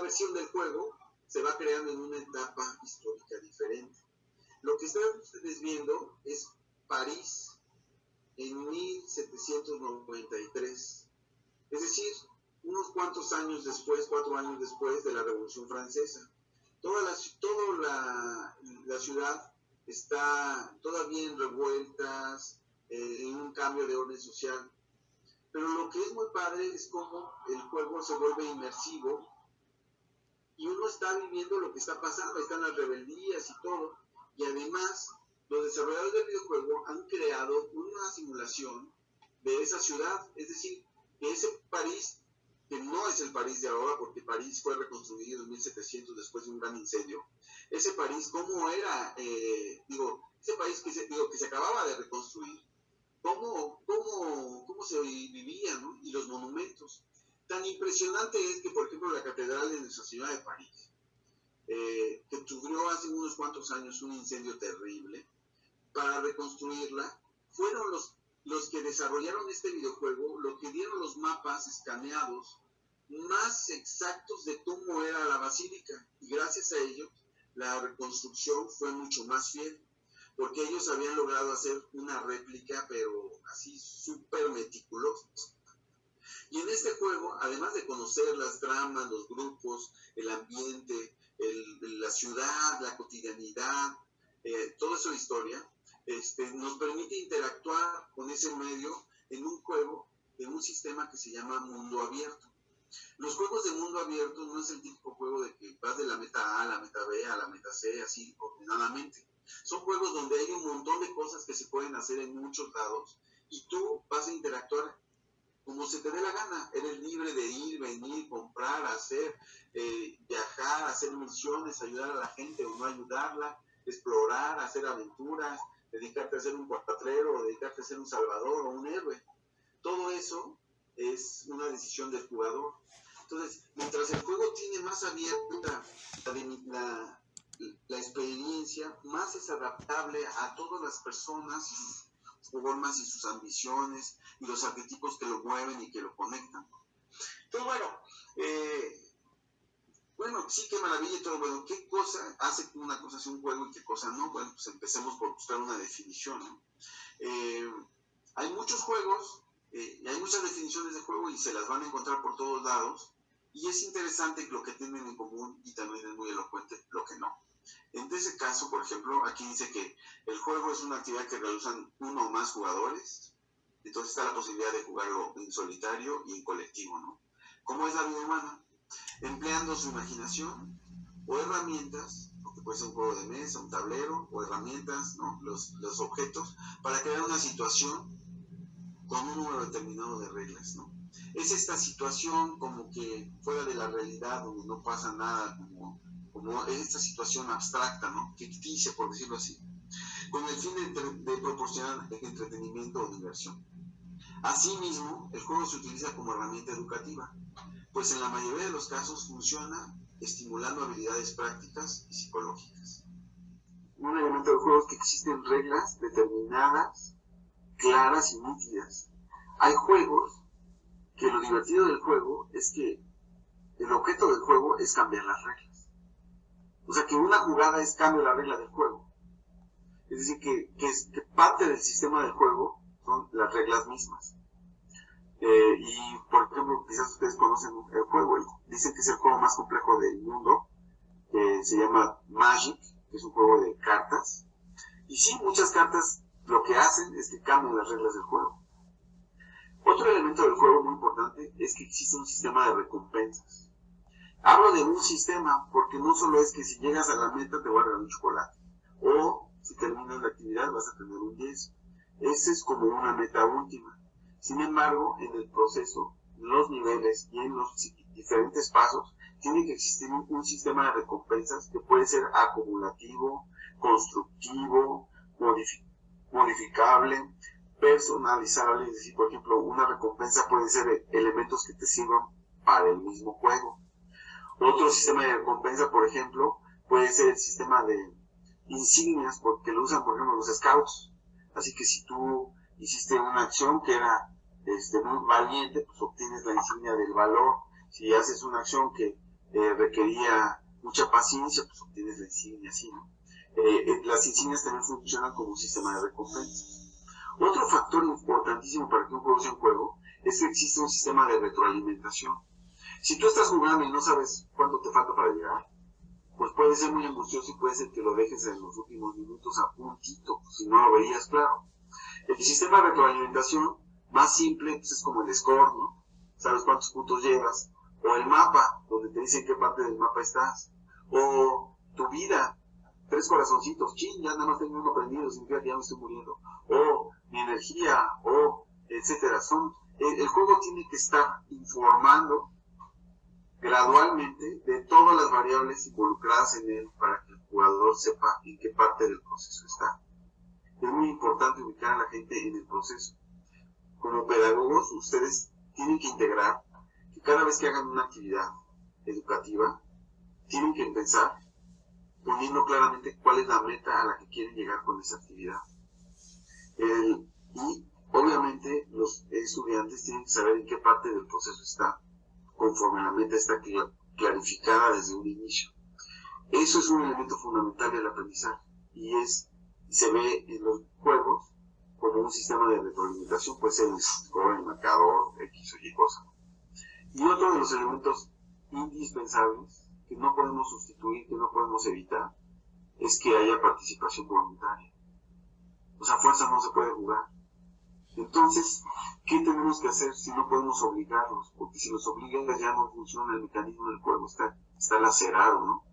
versión del juego se va creando en una etapa histórica diferente. Lo que están ustedes viendo es París en 1793, es decir, unos cuantos años después, 4 años después de la Revolución Francesa. Toda la ciudad está todavía en revueltas, en un cambio de orden social. Pero lo que es muy padre es cómo el juego se vuelve inmersivo y uno está viviendo lo que está pasando, están las rebeldías y todo. Y además, los desarrolladores del videojuego han creado una simulación de esa ciudad, es decir, que ese París, que no es el París de ahora, porque París fue reconstruido en 1700 después de un gran incendio, ese París, ¿cómo era? Ese París que se acababa de reconstruir, ¿cómo se vivía, ¿no? Y los monumentos. Tan impresionante es que, por ejemplo, la Catedral de Nuestra Señora de París, que sufrió hace unos cuantos años un incendio terrible, para reconstruirla, fueron los que desarrollaron este videojuego, los que dieron los mapas escaneados más exactos de cómo era la basílica, y gracias a ellos la reconstrucción fue mucho más fiel, porque ellos habían logrado hacer una réplica, pero así súper meticulosa. Y en este juego, además de conocer las tramas, los grupos, el ambiente, la ciudad, la cotidianidad, toda esa historia, nos permite interactuar con ese medio en un juego, en un sistema que se llama mundo abierto. Los juegos de mundo abierto no es el típico juego de que vas de la meta A a la meta B a la meta C, así ordenadamente. Son juegos donde hay un montón de cosas que se pueden hacer en muchos lados y tú vas a interactuar como se te dé la gana. Eres libre de ir, venir, comprar, hacer, viajar, hacer misiones, ayudar a la gente o no ayudarla, explorar, hacer aventuras, dedicarte a ser un cuatrero, dedicarte a ser un salvador o un héroe. Todo eso es una decisión del jugador. Entonces, mientras el juego tiene más abierta la experiencia, más es adaptable a todas las personas, sus formas y sus ambiciones y los arquetipos que lo mueven y que lo conectan. Entonces, bueno, sí, qué maravilla y todo. Bueno, ¿qué cosa hace que una cosa sea un juego y qué cosa no? Bueno, pues empecemos por buscar una definición, ¿no? Hay muchos juegos, y hay muchas definiciones de juego y se las van a encontrar por todos lados. Y es interesante lo que tienen en común y también es muy elocuente lo que no. En ese caso, por ejemplo, aquí dice que el juego es una actividad que realizan uno o más jugadores. Entonces está la posibilidad de jugarlo en solitario y en colectivo, ¿no? ¿Cómo es la vida humana? Empleando su imaginación o herramientas, porque puede ser un juego de mesa, un tablero, o herramientas, ¿no? Los objetos, para crear una situación con un número determinado de reglas, ¿no? Es esta situación como que fuera de la realidad, donde no pasa nada, como es esta situación abstracta, ¿no? Ficticia, por decirlo así, con el fin de proporcionar entretenimiento o diversión. Asimismo, el juego se utiliza como herramienta educativa, pues en la mayoría de los casos funciona estimulando habilidades prácticas y psicológicas. Un elemento del juego es que existen reglas determinadas, claras y nítidas. Hay juegos que lo divertido del juego es que el objeto del juego es cambiar las reglas. O sea, que una jugada es cambio la regla del juego. Es decir, que parte del sistema del juego son las reglas mismas. Y, por ejemplo, quizás ustedes conocen el juego, dicen que es el juego más complejo del mundo, que se llama Magic, que es un juego de cartas. Y sí, muchas cartas lo que hacen es que cambian las reglas del juego. Otro elemento del juego muy importante es que existe un sistema de recompensas. Hablo de un sistema porque no solo es que si llegas a la meta te voy a regalar un chocolate, o si terminas la actividad vas a tener un 10. Esa es como una meta última. Sin embargo, en el proceso, en los niveles y en los diferentes pasos, tiene que existir un sistema de recompensas que puede ser acumulativo, constructivo, modificable, personalizable. Es decir, por ejemplo, una recompensa puede ser elementos que te sirvan para el mismo juego. Otro sistema de recompensa, por ejemplo, puede ser el sistema de insignias, porque lo usan, por ejemplo, los scouts. Así que si tú hiciste una acción que era muy valiente, pues obtienes la insignia del valor. Si haces una acción que requería mucha paciencia, pues obtienes la insignia, así, ¿no? Las insignias también funcionan como un sistema de recompensas. Otro factor importantísimo para que un juego sea un juego es que existe un sistema de retroalimentación. Si tú estás jugando y no sabes cuánto te falta para llegar, pues puede ser muy angustioso y puede ser que lo dejes en los últimos minutos a puntito, si no lo veías claro. El sistema de retroalimentación más simple pues es como el score, ¿no? Sabes cuántos puntos llevas. O el mapa, donde te dicen qué parte del mapa estás. O tu vida, 3 corazoncitos, chin, ya nada más tengo uno prendido, significa que ya me estoy muriendo. O mi energía, o etcétera. El juego tiene que estar informando gradualmente de todas las variables involucradas en él para que el jugador sepa en qué parte del proceso está. Es muy importante ubicar a la gente en el proceso. Como pedagogos, ustedes tienen que integrar que cada vez que hagan una actividad educativa, tienen que pensar poniendo claramente cuál es la meta a la que quieren llegar con esa actividad. Y obviamente los estudiantes tienen que saber en qué parte del proceso está, conforme la meta está clarificada desde un inicio. Eso es un elemento fundamental del aprendizaje y se ve en los juegos como un sistema de retroalimentación, puede ser el score, el marcador, X o Y cosa. Y otro de los elementos indispensables que no podemos sustituir, que no podemos evitar, es que haya participación voluntaria. O sea, fuerza no se puede jugar. Entonces, ¿qué tenemos que hacer si no podemos obligarlos? Porque si los obligas ya no funciona el mecanismo del juego, está lacerado, ¿no?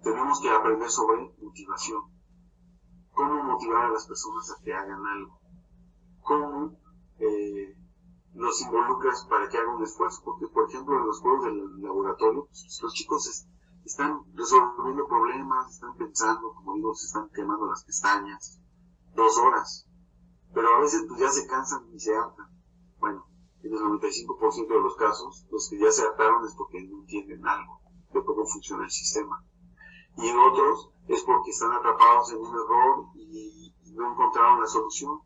Tenemos que aprender sobre motivación. Cómo motivar a las personas a que hagan algo. Cómo los involucras para que hagan un esfuerzo. Porque, por ejemplo, en los juegos del laboratorio, pues, los chicos están resolviendo problemas, están pensando, como digo, se están quemando las pestañas 2 horas. Pero a veces pues ya se cansan y se hartan. Bueno, en el 95% de los casos, los que ya se hartaron es porque no entienden algo de cómo funciona el sistema. Y en otros es porque están atrapados en un error y no encontraron la solución.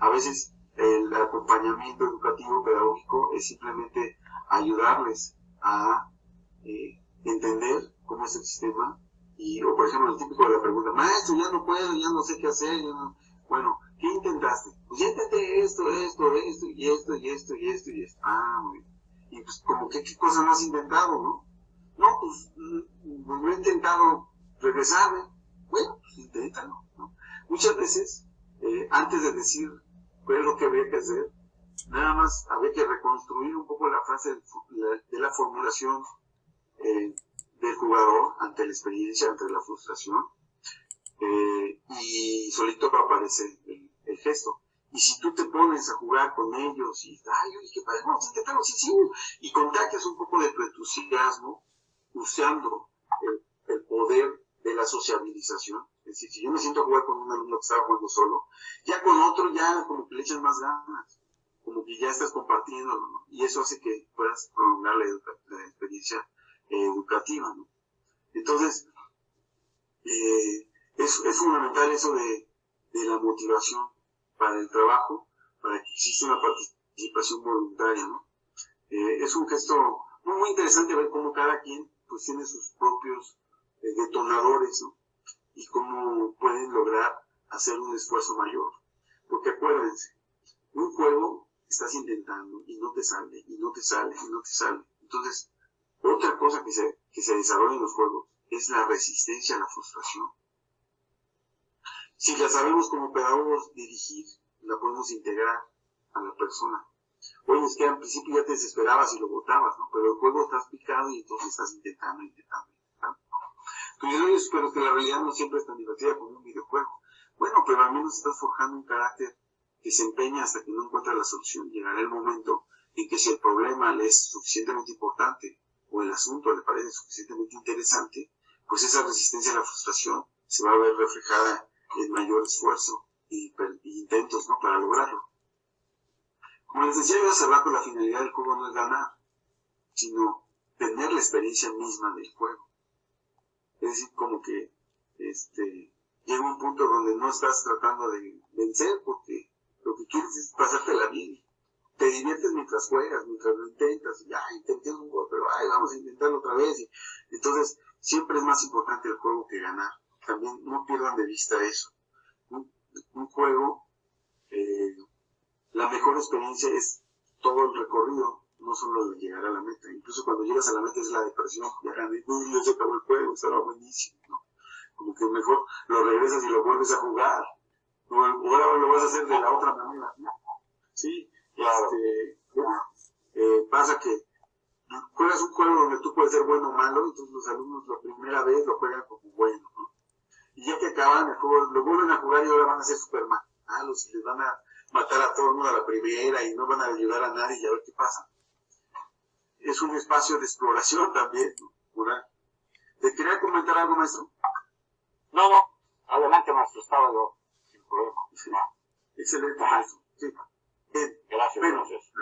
A veces el acompañamiento educativo pedagógico es simplemente ayudarles a entender cómo es el sistema. O por ejemplo el típico de la pregunta, maestro, ya no puedo, ya no sé qué hacer. Bueno, ¿qué intentaste? Pues ya intenté esto, y esto. Ah, muy bien. Y pues como que qué cosa no has intentado, ¿no? No, pues no he intentado regresar, bueno, pues inténtalo, ¿no? Muchas veces, antes de decir qué es lo que habría que hacer, nada más había que reconstruir un poco la frase de la formulación del jugador ante la experiencia, ante la frustración, y solito aparece el gesto. Y si tú te pones a jugar con ellos y, ay, oye, qué padre, vamos a intentarlo, sí, sí, y contagias un poco de tu entusiasmo usando el poder de la sociabilización. Es decir, si yo me siento a jugar con un alumno que estaba jugando solo, ya con otro ya como que le echan más ganas, como que ya estás compartiendo, ¿no? Y eso hace que puedas prolongar la experiencia educativa, ¿no? Entonces, es fundamental eso de la motivación para el trabajo, para que exista una participación voluntaria, ¿no? Es un gesto muy, muy interesante ver cómo cada quien pues tiene sus propios detonadores, ¿no? Y cómo pueden lograr hacer un esfuerzo mayor. Porque acuérdense, un juego estás intentando y no te sale, y no te sale, y no te sale. Entonces, otra cosa que se desarrolla en los juegos es la resistencia a la frustración. Si la sabemos como pedagogos dirigir, la podemos integrar a la persona. Oye, es que al principio ya te desesperabas y lo botabas, ¿no? Pero el juego estás picado y entonces estás intentando. ¿No? Tú dices, pero es que la realidad no siempre es tan divertida como un videojuego. Bueno, pero al menos estás forjando un carácter que se empeña hasta que no encuentra la solución. Llegará el momento en que si el problema le es suficientemente importante o el asunto le parece suficientemente interesante, pues esa resistencia a la frustración se va a ver reflejada en mayor esfuerzo y intentos, ¿no? Para lograrlo. Como les decía yo hace rato, la finalidad del juego no es ganar, sino tener la experiencia misma del juego. Es decir, como que llega un punto donde no estás tratando de vencer porque lo que quieres es pasártela bien. Te diviertes mientras juegas, mientras lo intentas, y intenté un gol, pero vamos a intentarlo otra vez. Y entonces, siempre es más importante el juego que ganar. También no pierdan de vista eso. Un juego, la mejor experiencia es todo el recorrido, no solo el llegar a la meta. Incluso cuando llegas a la meta es la depresión, ya gané, ya se acabó el juego, estaba buenísimo, ¿no? Como que mejor lo regresas y lo vuelves a jugar, o ahora lo vas a hacer de la otra manera, ¿no? Sí, claro. Pasa que juegas un juego donde tú puedes ser bueno o malo, entonces los alumnos la primera vez lo juegan como bueno, ¿no? Y ya que acaban el juego, lo vuelven a jugar y ahora van a ser Superman. Los que les van a matar a todo el mundo a la primera y no van a ayudar a nadie y a ver qué pasa. Es un espacio de exploración también, ¿verdad? ¿Te quería comentar algo, maestro? No, adelante, maestro, estaba yo sin problema. Excelente, maestro. Sí. Gracias, bueno, gracias.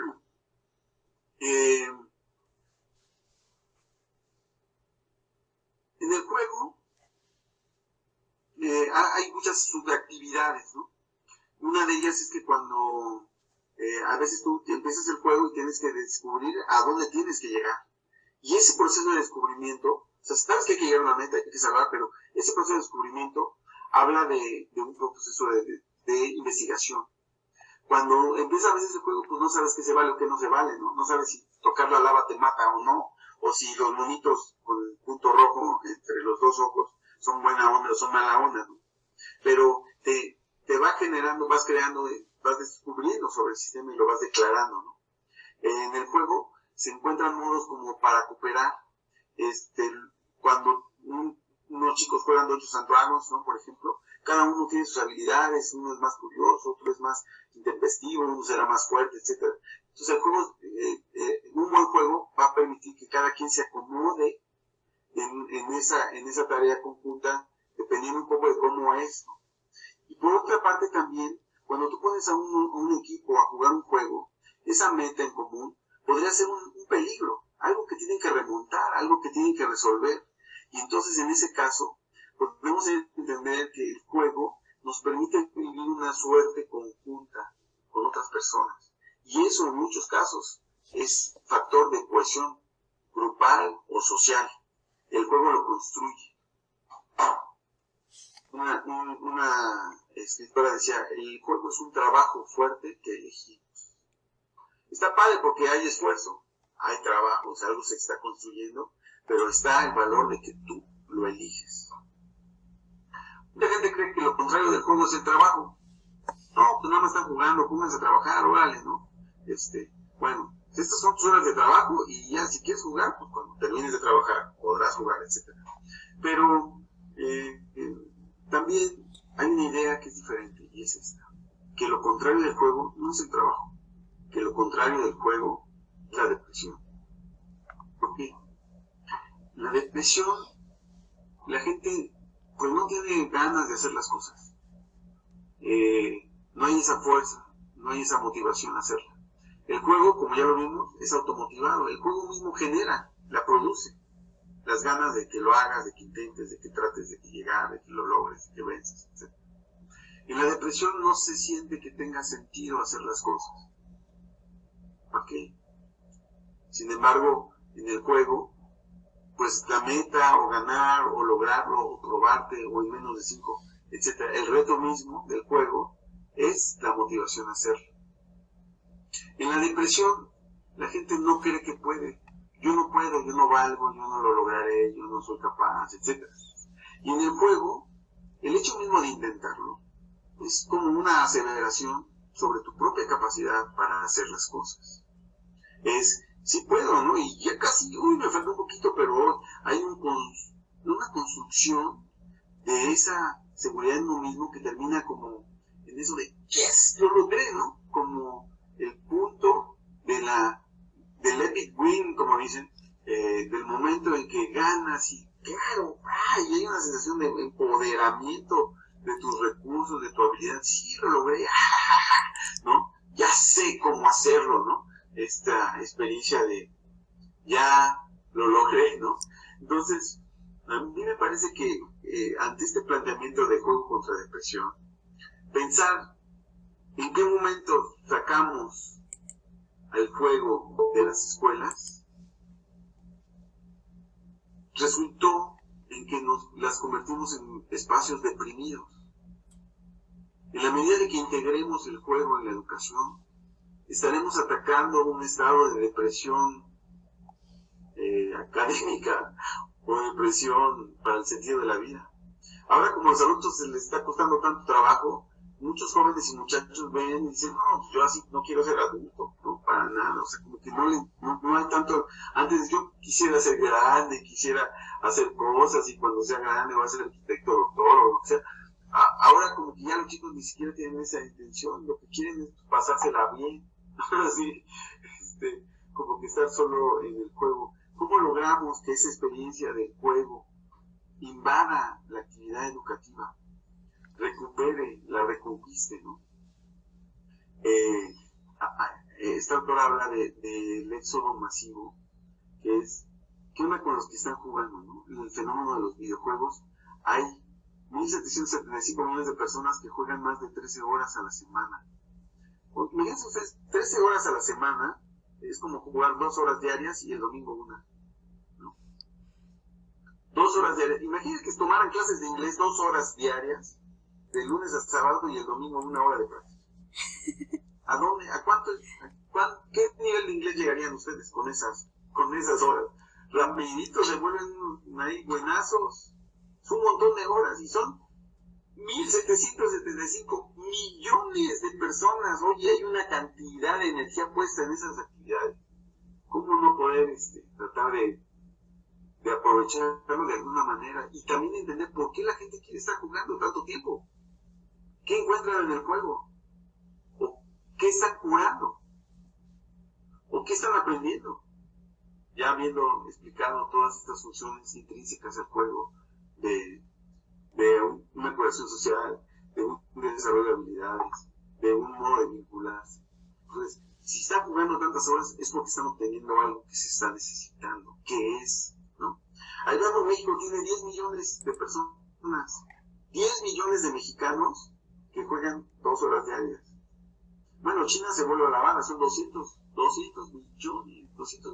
En el juego hay muchas subactividades, ¿no? Una de ellas es que cuando a veces tú empiezas el juego y tienes que descubrir a dónde tienes que llegar. Y ese proceso de descubrimiento, o sea, sabes que hay que llegar a una meta, hay que salvar, pero ese proceso de descubrimiento habla de un proceso de investigación. Cuando empieza a veces el juego, pues no sabes qué se vale o qué no se vale, ¿no? No sabes si tocar la lava te mata o no, o si los monitos con el punto rojo entre los dos ojos son buena onda o son mala onda, ¿no? Pero te va generando, vas creando, vas descubriendo sobre el sistema y lo vas declarando, ¿no? En el juego se encuentran modos como para cooperar, cuando unos chicos juegan Dungeons and Dragons, ¿no? Por ejemplo, cada uno tiene sus habilidades, uno es más curioso, otro es más intempestivo, uno será más fuerte, etc. Entonces el juego, un buen juego va a permitir que cada quien se acomode en esa tarea conjunta, dependiendo un poco de cómo es, ¿no? Y por otra parte también, cuando tú pones a un equipo a jugar un juego, esa meta en común podría ser un peligro, algo que tienen que remontar, algo que tienen que resolver. Y entonces en ese caso, podemos entender que el juego nos permite vivir una suerte conjunta con otras personas. Y eso en muchos casos es factor de cohesión grupal o social. El juego lo construye. Una escritora decía, el juego es un trabajo fuerte que elegimos. Está padre porque hay esfuerzo, hay trabajo, o sea, algo se está construyendo, pero está el valor de que tú lo eliges. gente cree que lo contrario del juego es el trabajo. No, pues nada más están jugando, pónganse a trabajar, órale, ¿no? Bueno, estas son tus horas de trabajo y ya si quieres jugar, pues cuando termines de trabajar podrás jugar, etcétera. Pero también hay una idea que es diferente y es esta, que lo contrario del juego no es el trabajo, que lo contrario del juego es la depresión. ¿Por qué? La depresión, la gente pues no tiene ganas de hacer las cosas, no hay esa fuerza, no hay esa motivación a hacerla. El juego, como ya lo vimos, es automotivado, el juego mismo genera, la produce, las ganas de que lo hagas, de que intentes, de que trates, de que llegar, de que lo logres, de que vences, etc. En la depresión no se siente que tenga sentido hacer las cosas. ¿Por qué? Sin embargo, en el juego, pues la meta, o ganar, o lograrlo, o probarte, o en menos de 5, etc. El reto mismo del juego es la motivación a hacerlo. En la depresión, la gente no cree que puede. Yo no puedo, yo no valgo, yo no lo lograré, yo no soy capaz, etc. Y en el juego, el hecho mismo de intentarlo es como una aseveración sobre tu propia capacidad para hacer las cosas. Es, sí puedo, ¿no? Y ya casi, me falta un poquito, pero hay una construcción de esa seguridad en uno mismo que termina como en eso de, yes, lo logré, ¿no? Como el punto del epic win, como dicen, del momento en que ganas y claro, y hay una sensación de empoderamiento de tus recursos, de tu habilidad, sí lo logré, ¿no? Ya sé cómo hacerlo, ¿no? Esta experiencia de ya lo logré, ¿no? Entonces, a mí me parece que ante este planteamiento de juego contra depresión, pensar en qué momento sacamos al juego de las escuelas resultó en que las convertimos en espacios deprimidos. En la medida de que integremos el juego en la educación, estaremos atacando un estado de depresión académica o depresión para el sentido de la vida. Ahora, como a los adultos se les está costando tanto trabajo, muchos jóvenes y muchachos ven y dicen, no, pues yo así no quiero ser adulto, no, para nada, o sea, como que no hay tanto, antes yo quisiera ser grande, quisiera hacer cosas y cuando sea grande voy a ser arquitecto, doctor o lo que sea. Ahora como que ya los chicos ni siquiera tienen esa intención, lo que quieren es pasársela bien, así, como que estar solo en el juego. ¿Cómo logramos que esa experiencia del juego invada la actividad educativa, recupere, la reconquiste, ¿no? Esta autora habla del éxodo masivo, que es, ¿qué onda con los que están jugando, no? En el fenómeno de los videojuegos hay 1.775 millones de personas que juegan más de 13 horas a la semana. Imagínense ustedes, 13 horas a la semana es como jugar 2 horas diarias y el domingo una, ¿no? 2 horas diarias. Imagínense que tomaran clases de inglés 2 horas diarias, de lunes a sábado y el domingo 1 hora de práctica. ¿A dónde? ¿Qué nivel de inglés llegarían ustedes con esas horas? Rapidito se vuelven ahí buenazos. Es un montón de horas y son 1.775 millones de personas. Oye, hay una cantidad de energía puesta en esas actividades. ¿Cómo no poder tratar de aprovecharlo de alguna manera? Y también entender por qué la gente quiere estar jugando tanto tiempo. ¿Qué encuentran en el juego? ¿O qué están curando? ¿O qué están aprendiendo? Ya habiendo explicado todas estas funciones intrínsecas al juego, de una curación social, de un desarrollo de habilidades, de un modo de vincularse. Entonces, si están jugando tantas horas es porque están obteniendo algo que se está necesitando. ¿Qué es? ¿No? Ahí vemos, México tiene 10 millones de personas, 10 millones de mexicanos que juegan 2 horas diarias. Bueno, China se vuelve a la bala, son 200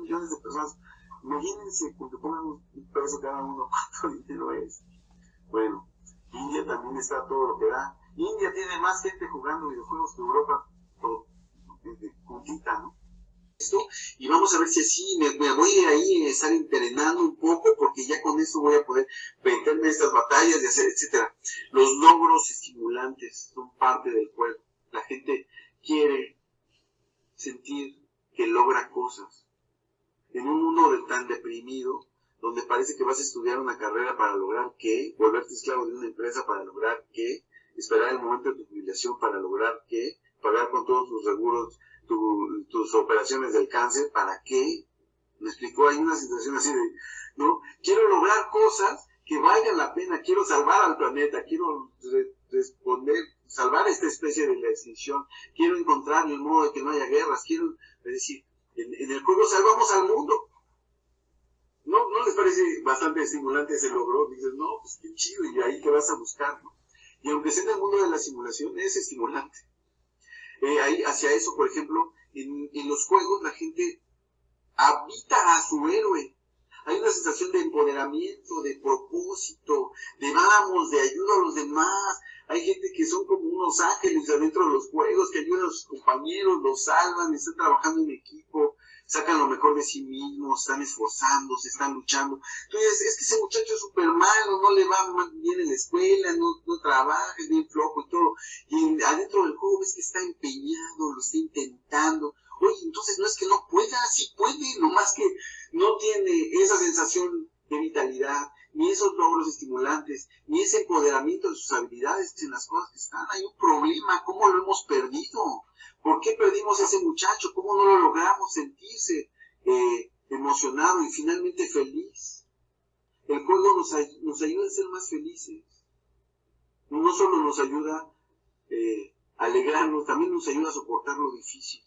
millones de personas. Imagínense, porque pongan un peso cada uno, cuánto dinero es. Bueno, India también está todo lo que da. India tiene más gente jugando videojuegos que Europa, juntita, ¿no? esto, y vamos a ver si así me voy a ir ahí a estar entrenando un poco, porque ya con esto voy a poder meterme en estas batallas, de hacer, etcétera. Los logros estimulantes son parte del juego. La gente quiere sentir que logra cosas. En un mundo tan deprimido, donde parece que vas a estudiar una carrera para lograr qué, volverte esclavo de una empresa para lograr qué, esperar el momento de tu jubilación para lograr qué, pagar con todos tus seguros tus operaciones del cáncer, ¿para qué? Me explicó, hay una situación así de, ¿no? Quiero lograr cosas que valgan la pena, quiero salvar al planeta, quiero salvar esta especie de la extinción, quiero encontrar el modo de que no haya guerras, quiero, es decir, en el juego salvamos al mundo. ¿No les parece bastante estimulante ese logro? Dices, no, pues qué chido, y ahí te vas a buscar, ¿no? Y aunque sea en el mundo de la simulación, es estimulante. Ahí, hacia eso, por ejemplo, en los juegos la gente habita a su héroe. Hay una sensación de empoderamiento, de propósito, de vamos, de ayuda a los demás. Hay gente que son como unos ángeles adentro de los juegos, que ayudan a sus compañeros, los salvan, están trabajando en equipo, sacan lo mejor de sí mismos, están esforzándose, están luchando. Entonces, es que ese muchacho es súper malo, no le va bien en la escuela, no trabaja, es bien flojo y todo. Y adentro del juego ves que está empeñado, lo está intentando. Oye, entonces no es que no pueda, sí puede, nomás que no tiene esa sensación de vitalidad, ni esos logros estimulantes, ni ese empoderamiento de sus habilidades en las cosas que están. Hay un problema, ¿cómo lo hemos perdido? ¿Por qué perdimos a ese muchacho? ¿Cómo no lo logramos sentirse emocionado y finalmente feliz? El juego nos ayuda a ser más felices. No solo nos ayuda a alegrarnos, también nos ayuda a soportar lo difícil.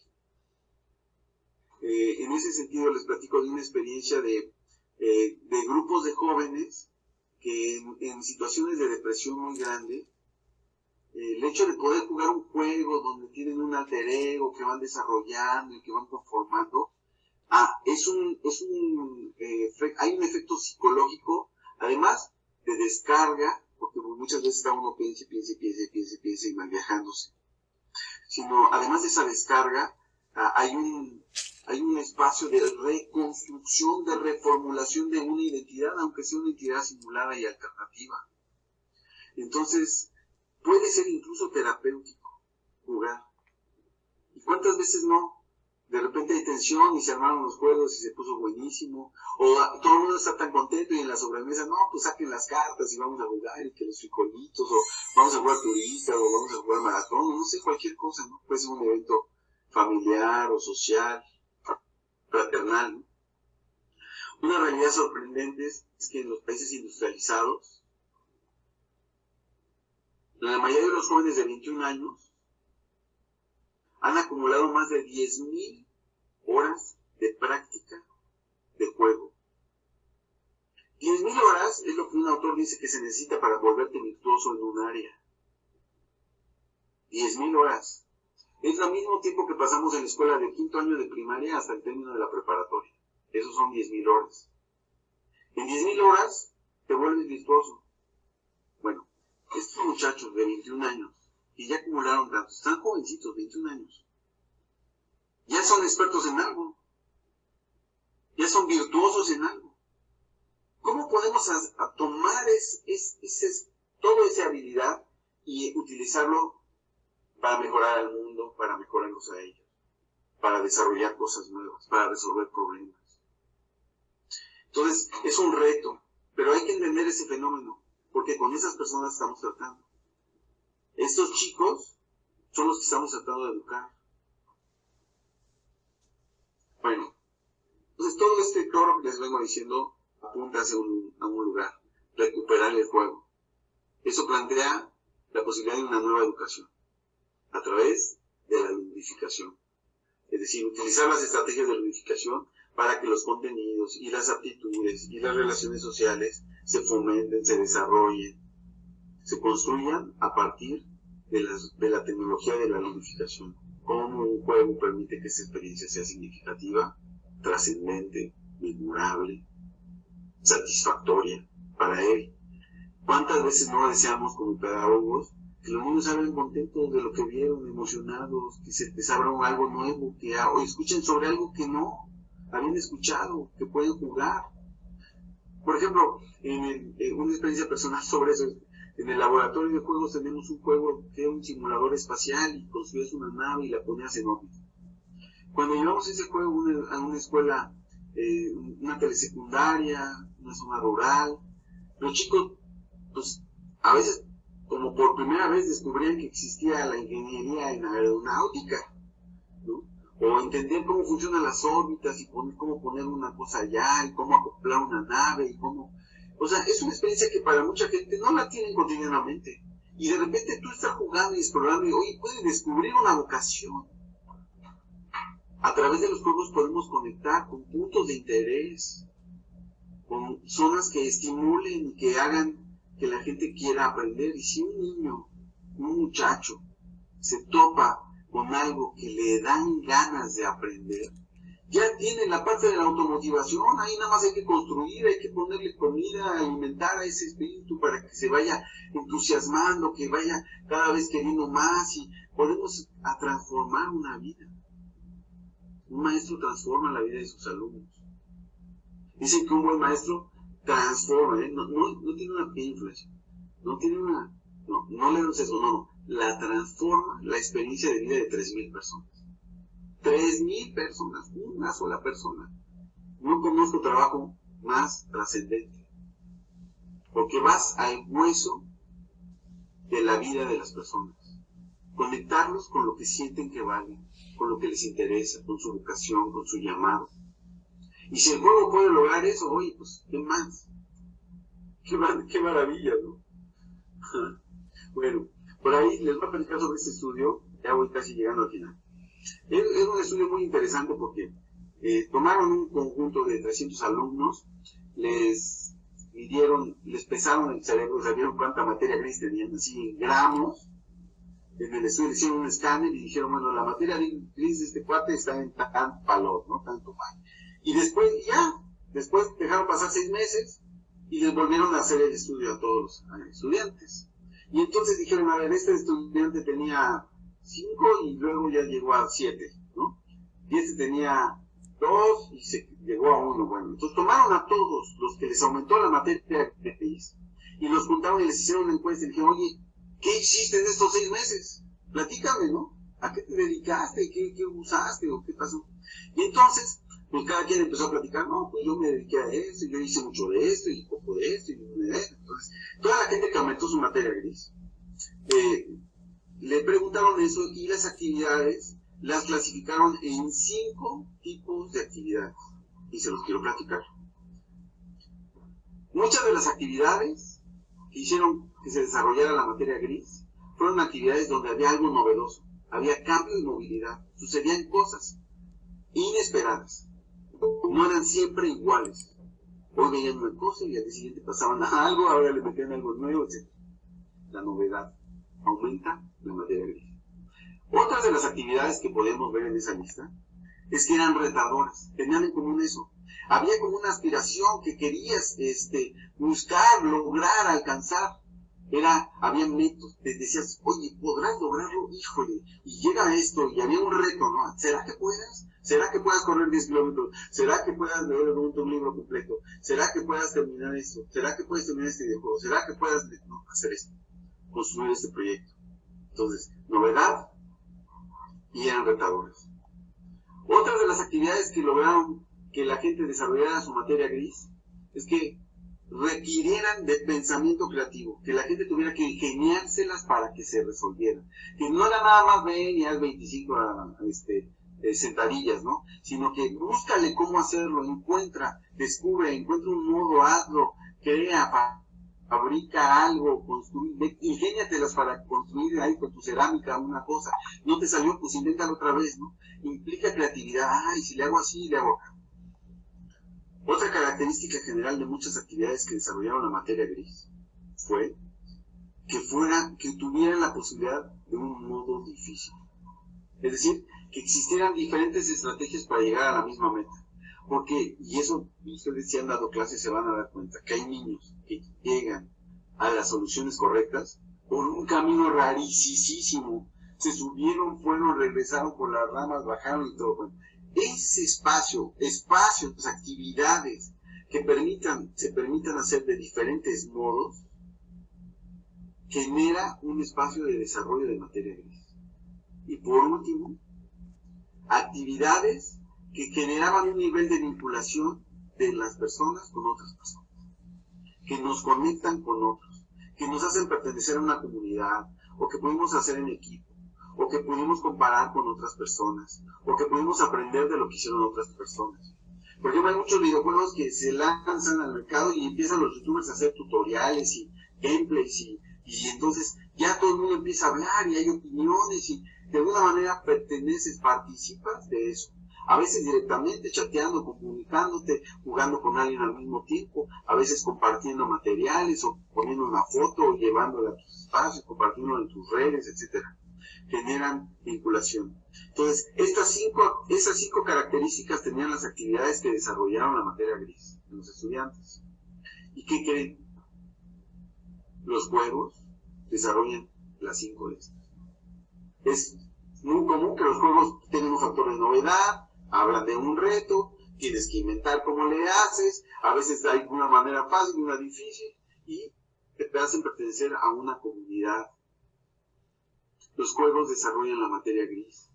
En ese sentido les platico de una experiencia de grupos de jóvenes que en situaciones de depresión muy grande, el hecho de poder jugar un juego donde tienen un alter ego que van desarrollando y que van conformando, hay un efecto psicológico, además de descarga, porque muchas veces está uno piensa y va viajándose, sino además de esa descarga, hay un espacio de reconstrucción, de reformulación de una identidad, aunque sea una identidad simulada y alternativa. Entonces, puede ser incluso terapéutico jugar. ¿Y cuántas veces no? De repente hay tensión y se armaron los juegos y se puso buenísimo. O todo el mundo está tan contento y en la sobremesa, no, pues saquen las cartas y vamos a jugar, y que los frijolitos, o vamos a jugar turista, o vamos a jugar maratón, no sé, cualquier cosa, ¿no? Puede ser un evento familiar o social, fraternal, ¿no? Una realidad sorprendente es que en los países industrializados, la mayoría de los jóvenes de 21 años han acumulado más de 10,000 horas de práctica de juego. 10,000 horas es lo que un autor dice que se necesita para volverte virtuoso en un área. 10,000 horas. Es lo mismo tiempo que pasamos en la escuela del 5º año de primaria hasta el término de la preparatoria. Esos son 10,000 horas. En 10,000 horas te vuelves virtuoso. Bueno, estos muchachos de 21 años, que ya acumularon tantos, están jovencitos, 21 años, ya son expertos en algo, ya son virtuosos en algo. ¿Cómo podemos tomar toda esa habilidad y utilizarlo para mejorar al mundo, para mejorarlos a ellos, para desarrollar cosas nuevas, para resolver problemas? Entonces, es un reto, pero hay que entender ese fenómeno, porque con esas personas estamos tratando. Estos chicos son los que estamos tratando de educar. Bueno, entonces todo lo que les vengo diciendo apunta hacia a un lugar, recuperar el juego. Eso plantea la posibilidad de una nueva educación, a través de la ludificación. Es decir, utilizar las estrategias de ludificación para que los contenidos y las aptitudes y las relaciones sociales se fomenten, se desarrollen, se construyan a partir de la tecnología de la ludificación. Cómo un juego permite que esa experiencia sea significativa, trascendente, memorable, satisfactoria para él. ¿Cuántas veces no deseamos como pedagogos que los niños salgan contentos de lo que vieron, emocionados, que se les abra algo nuevo, o escuchen sobre algo que no habían escuchado, que pueden jugar. Por ejemplo, una experiencia personal sobre eso, en el laboratorio de juegos tenemos un juego que es un simulador espacial y construías una nave y la ponías en órbita. Cuando llevamos ese juego a una escuela, una telesecundaria, una zona rural, los chicos, pues, a veces, como por primera vez descubrían que existía la ingeniería en aeronáutica, ¿no? O entender cómo funcionan las órbitas y cómo poner una cosa allá y cómo acoplar una nave y cómo... O sea, es una experiencia que para mucha gente no la tienen cotidianamente. Y de repente tú estás jugando y explorando y, oye, puedes descubrir una vocación. A través de los juegos podemos conectar con puntos de interés, con zonas que estimulen y que hagan que la gente quiera aprender. Y si un niño, un muchacho, se topa con algo que le dan ganas de aprender, ya tiene la parte de la automotivación. Ahí nada más hay que construir, hay que ponerle comida, alimentar a ese espíritu para que se vaya entusiasmando, que vaya cada vez queriendo más, y podemos transformar una vida. Un maestro transforma la vida de sus alumnos. Dicen que un buen maestro transforma, no tiene una pequeña influencia, no le da un sesgo, no, la transforma la experiencia de vida de 3,000 personas. 3,000 personas, una sola persona. No conozco trabajo más trascendente, porque vas al hueso de la vida de las personas, conectarlos con lo que sienten que valen, con lo que les interesa, con su vocación, con su llamado. Y si el juego puede lograr eso, oye, pues, ¿qué más? Qué maravilla, ¿no? Bueno, por ahí les voy a platicar sobre este estudio, ya voy casi llegando al final. Es un estudio muy interesante porque tomaron un conjunto de 300 alumnos, les midieron, les pesaron el cerebro, sabieron cuánta materia gris tenían, así en gramos. En el estudio le hicieron un escáner y dijeron, bueno, la materia gris de este cuate está en tanto valor, ¿no? Tanto mal. Y después dejaron pasar 6 meses y les volvieron a hacer el estudio a todos los estudiantes. Y entonces dijeron, a ver, este estudiante tenía 5 y luego ya llegó a 7, ¿no? Y este tenía 2 y se llegó a 1. Bueno, entonces tomaron a todos los que les aumentó la materia gris y los juntaron y les hicieron una encuesta y dijeron, oye, ¿qué hiciste en estos 6 meses? Platícame, ¿no? ¿A qué te dedicaste? ¿Qué usaste? ¿O qué pasó? Y entonces, pues cada quien empezó a platicar, no, pues yo me dediqué a esto, yo hice mucho de esto, y poco de esto, y de esto. Entonces, toda la gente que aumentó su materia gris, le preguntaron eso, y las actividades las clasificaron en 5 tipos de actividades. Y se los quiero platicar. Muchas de las actividades que hicieron que se desarrollara la materia gris fueron actividades donde había algo novedoso, había cambio y movilidad, sucedían cosas inesperadas, no eran siempre iguales. Hoy veían una cosa y al día siguiente pasaban a algo, ahora le metían algo nuevo, etc. La novedad aumenta la materia gris. Otras de las actividades que podemos ver en esa lista es que eran retadoras, tenían en común eso. Había como una aspiración que querías buscar, lograr, alcanzar. Había métodos, te decías, oye, ¿podrás lograrlo? Híjole, y llega esto, y había un reto, ¿no? ¿Será que puedas? ¿Será que puedas correr 10 kilómetros? ¿Será que puedas leer un libro completo? ¿Será que puedas terminar esto? ¿Será que puedes terminar este videojuego? ¿Será que puedas hacer esto? Construir este proyecto. Entonces, novedad, y eran retadoras. Otra de las actividades que lograron que la gente desarrollara su materia gris es que requirieran de pensamiento creativo, que la gente tuviera que ingeniárselas para que se resolvieran. Que no era nada más ven y haz 25 sentadillas, ¿no? Sino que búscale cómo hacerlo, encuentra un modo, hazlo, crea, fabrica algo, construye, ingéniatelas para construir ahí con tu cerámica una cosa. No te salió, pues invéntalo otra vez, ¿no? Implica creatividad. Ay, si le hago así, le hago acá. Otra característica general de muchas actividades que desarrollaron la materia gris fue que tuvieran la posibilidad de un modo difícil. Es decir, que existieran diferentes estrategias para llegar a la misma meta. Porque, y eso ustedes si han dado clases se van a dar cuenta, que hay niños que llegan a las soluciones correctas por un camino rarísimo. Se subieron, fueron, regresaron por las ramas, bajaron y todo. Bueno, ese espacios, actividades que se permitan hacer de diferentes modos, genera un espacio de desarrollo de materia gris. Y por último, actividades que generaban un nivel de vinculación de las personas con otras personas, que nos conectan con otros, que nos hacen pertenecer a una comunidad, o que pudimos hacer en equipo, o que pudimos comparar con otras personas, o que pudimos aprender de lo que hicieron otras personas. Por ejemplo, hay muchos videojuegos que se lanzan al mercado y empiezan los youtubers a hacer tutoriales y gameplays y entonces ya todo el mundo empieza a hablar y hay opiniones y de alguna manera perteneces, participas de eso. A veces directamente, chateando, comunicándote, jugando con alguien al mismo tiempo, a veces compartiendo materiales o poniendo una foto o llevándola a tus espacios, compartiéndola en tus redes, etcétera. Generan vinculación. Entonces, esas cinco características tenían las actividades que desarrollaron la materia gris en los estudiantes. ¿Y qué creen? Los juegos desarrollan las 5 de estas. Es muy común que los juegos tengan un factor de novedad, hablan de un reto, tienes que inventar cómo le haces, a veces hay una manera fácil, una difícil, y te hacen pertenecer a una comunidad. Los juegos desarrollan la materia gris.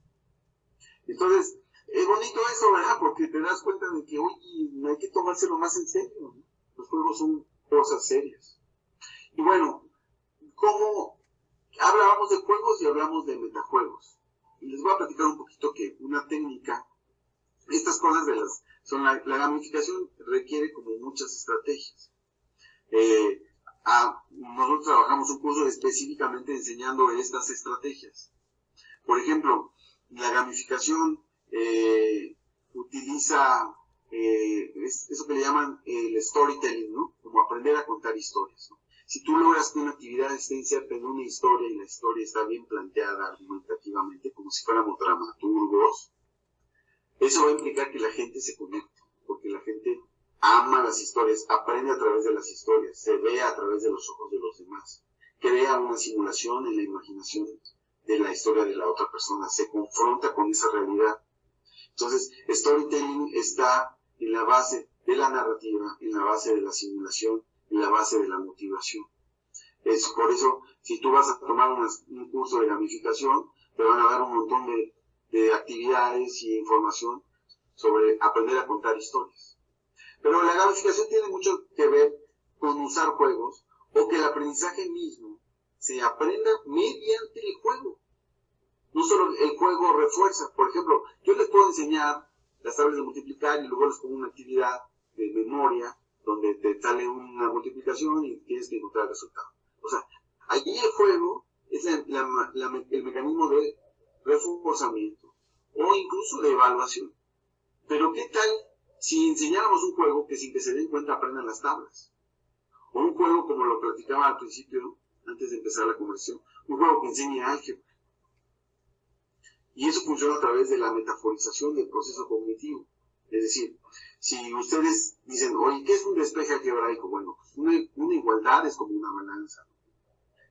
Entonces, es bonito eso, ¿verdad? Porque te das cuenta de que, oye, hay que tomárselo más en serio, ¿no? Los juegos son cosas serias. Y bueno, ¿cómo hablábamos de juegos y hablamos de metajuegos? Y les voy a platicar un poquito que una técnica, estas cosas la gamificación requiere como muchas estrategias. Nosotros trabajamos un curso específicamente enseñando estas estrategias. Por ejemplo, la gamificación utiliza eso que le llaman el storytelling, ¿no? Como aprender a contar historias, ¿no? Si tú logras que una actividad esté inserta en una historia y la historia está bien planteada argumentativamente, como si fuéramos dramaturgos, eso va a implicar que la gente se conecte, porque la gente ama las historias, aprende a través de las historias, se ve a través de los ojos de los demás, crea una simulación en la imaginación de la historia de la otra persona, se confronta con esa realidad. Entonces, storytelling está en la base de la narrativa, en la base de la simulación, en la base de la motivación. Es por eso, si tú vas a tomar un curso de gamificación, te van a dar un montón de actividades y información sobre aprender a contar historias. Pero la gamificación tiene mucho que ver con usar juegos o que el aprendizaje mismo se aprenda mediante el juego. No solo el juego refuerza. Por ejemplo, yo les puedo enseñar las tablas de multiplicar y luego les pongo una actividad de memoria donde te sale una multiplicación y tienes que encontrar el resultado. O sea, allí el juego es el mecanismo de reforzamiento o incluso de evaluación. Pero ¿qué tal si enseñáramos un juego que sin que se den cuenta aprendan las tablas? O un juego como lo platicaba al principio, antes de empezar la conversación, un juego que enseñe álgebra. Y eso funciona a través de la metaforización del proceso cognitivo. Es decir, si ustedes dicen, oye, ¿qué es un despeje algebraico? Bueno, pues una igualdad es como una balanza.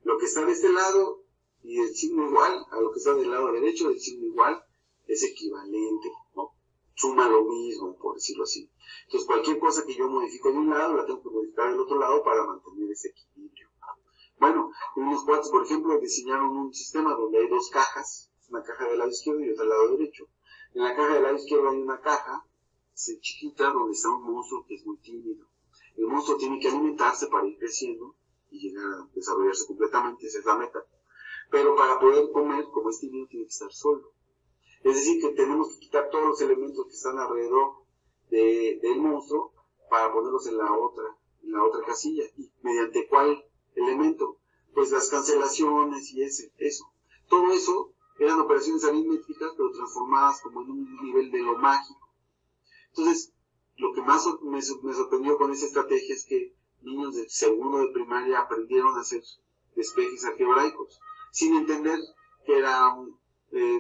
Lo que está de este lado y el signo igual a lo que está del lado derecho del signo igual es equivalente, ¿no? Suma lo mismo, por decirlo así. Entonces, cualquier cosa que yo modifico de un lado, la tengo que modificar del otro lado para mantener ese equilibrio. Bueno, unos cuates, por ejemplo, diseñaron un sistema donde hay 2 cajas, una caja del lado izquierdo y otra del lado derecho. En la caja del lado izquierdo hay una caja chiquita donde está un monstruo que es muy tímido. El monstruo tiene que alimentarse para ir creciendo y llegar a desarrollarse completamente, esa es la meta. Pero para poder comer, como es tímido, tiene que estar solo. Es decir, que tenemos que quitar todos los elementos que están alrededor del monstruo para ponerlos en la otra casilla. ¿Y mediante cuál elemento? Pues las cancelaciones y eso. Todo eso eran operaciones aritméticas, pero transformadas como en un nivel de lo mágico. Entonces, lo que más me sorprendió con esa estrategia es que niños de segundo de primaria aprendieron a hacer despejes algebraicos, sin entender que era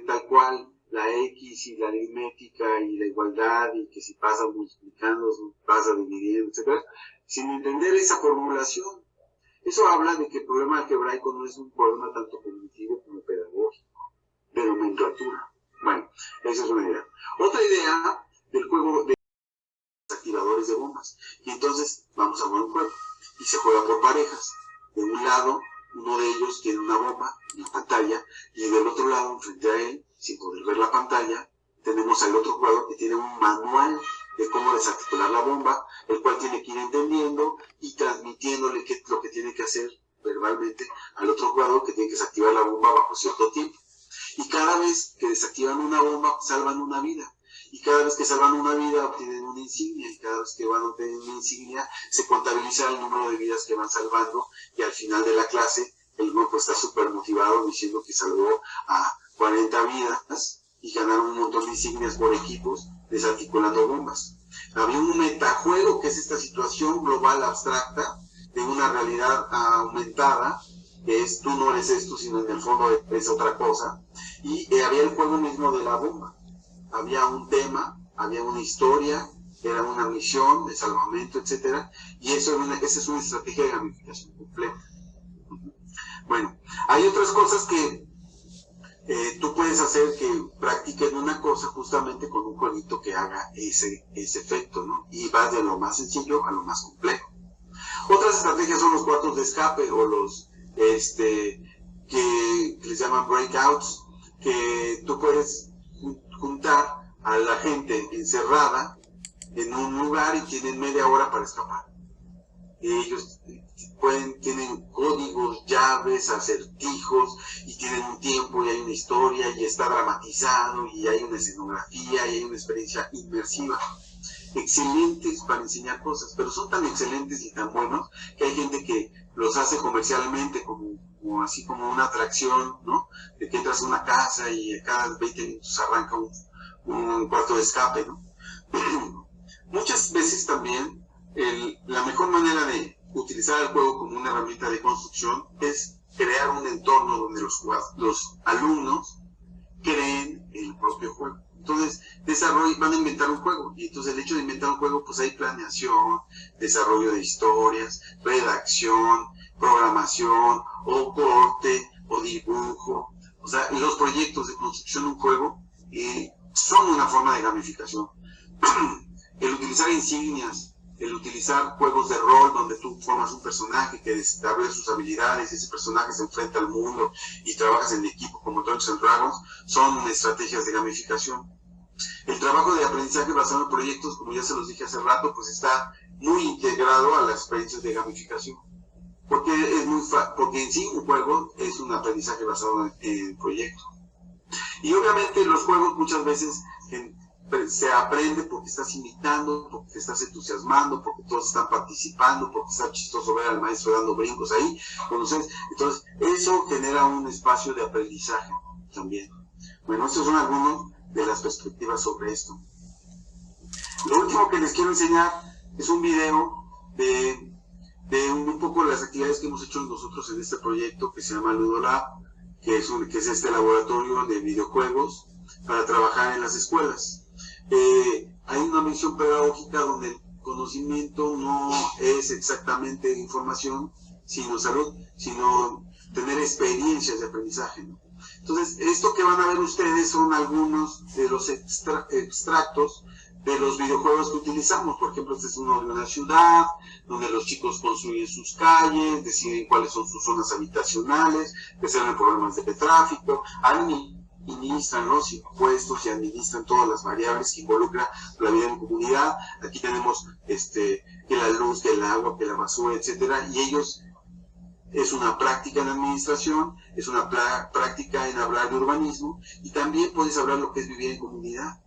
tal cual la X y la aritmética y la igualdad y que si pasa multiplicando, pasa dividiendo, etc. Sin entender esa formulación. Eso habla de que el problema algebraico no es un problema tanto cognitivo como pedagógico, de nomenclatura. Bueno, esa es una idea. Otra idea del juego de activadores de bombas. Y entonces vamos a jugar un juego. Y se juega por parejas. De un lado, uno de ellos tiene una bomba en la pantalla, y del otro lado, frente a él, sin poder ver la pantalla, tenemos al otro jugador que tiene un manual de cómo desarticular la bomba, el cual tiene que ir entendiendo y transmitiéndole qué es lo que tiene que hacer verbalmente al otro jugador, que tiene que desactivar la bomba bajo cierto tiempo. Y cada vez que desactivan una bomba, salvan una vida. Y cada vez que salvan una vida, obtienen una insignia. Y cada vez que van a obtener una insignia, se contabiliza el número de vidas que van salvando. Y al final de la clase, el grupo está súper motivado diciendo que salvó a 40 vidas y ganaron un montón de insignias por equipos desarticulando bombas. Había un metajuego, que es esta situación global abstracta de una realidad aumentada, que es tú no eres esto, sino en el fondo es otra cosa. Y había el juego mismo de la bomba. Había un tema, había una historia, era una misión de salvamento, etcétera, y esa es una estrategia de gamificación completa. Bueno, hay otras cosas que tú puedes hacer que practiquen una cosa justamente con un jueguito que haga ese efecto, ¿no? Y vas de lo más sencillo a lo más complejo. Otras estrategias son los cuartos de escape o los que les llaman breakouts, que tú puedes juntar a la gente encerrada en un lugar y tienen media hora para escapar. Ellos tienen códigos, llaves, acertijos, y tienen un tiempo y hay una historia y está dramatizado y hay una escenografía y hay una experiencia inmersiva. Excelentes para enseñar cosas, pero son tan excelentes y tan buenos que hay gente que los hace comercialmente como así como una atracción, ¿no? De que entras a una casa y cada 20 minutos arranca un cuarto de escape, ¿no? Muchas veces también la mejor manera de utilizar el juego como una herramienta de construcción es crear un entorno donde los alumnos creen el propio juego. Entonces, van a inventar un juego, y entonces el hecho de inventar un juego, pues hay planeación, desarrollo de historias, redacción, programación, o corte, o dibujo. O sea, los proyectos de construcción de un juego son una forma de gamificación. El utilizar insignias, el utilizar juegos de rol donde tú formas un personaje que desarrolla sus habilidades, ese personaje se enfrenta al mundo y trabajas en equipo como Dungeons & Dragons, son estrategias de gamificación. El trabajo de aprendizaje basado en proyectos, como ya se los dije hace rato, pues está muy integrado a las experiencias de gamificación. Porque en sí un juego es un aprendizaje basado en proyectos. Y obviamente los juegos muchas veces se aprende porque estás imitando, porque te estás entusiasmando, porque todos están participando, porque está chistoso ver al maestro dando brincos ahí. Entonces eso genera un espacio de aprendizaje también. Bueno, estos son algunos de las perspectivas sobre esto. Lo último que les quiero enseñar es un video de un poco las actividades que hemos hecho nosotros en este proyecto que se llama Ludolab, que es este laboratorio de videojuegos para trabajar en las escuelas. Hay una misión pedagógica donde el conocimiento no es exactamente información, sino salud, sino tener experiencias de aprendizaje, ¿no? Entonces, esto que van a ver ustedes son algunos de los extractos de los videojuegos que utilizamos. Por ejemplo, este es uno de una ciudad, donde los chicos construyen sus calles, deciden cuáles son sus zonas habitacionales, resuelven problemas de tráfico, administran los impuestos y administran todas las variables que involucran la vida en comunidad. Aquí tenemos que la luz, que el agua, que la basura, etcétera, y ellos es una práctica en administración, es una práctica en hablar de urbanismo, y también puedes hablar lo que es vivir en comunidad.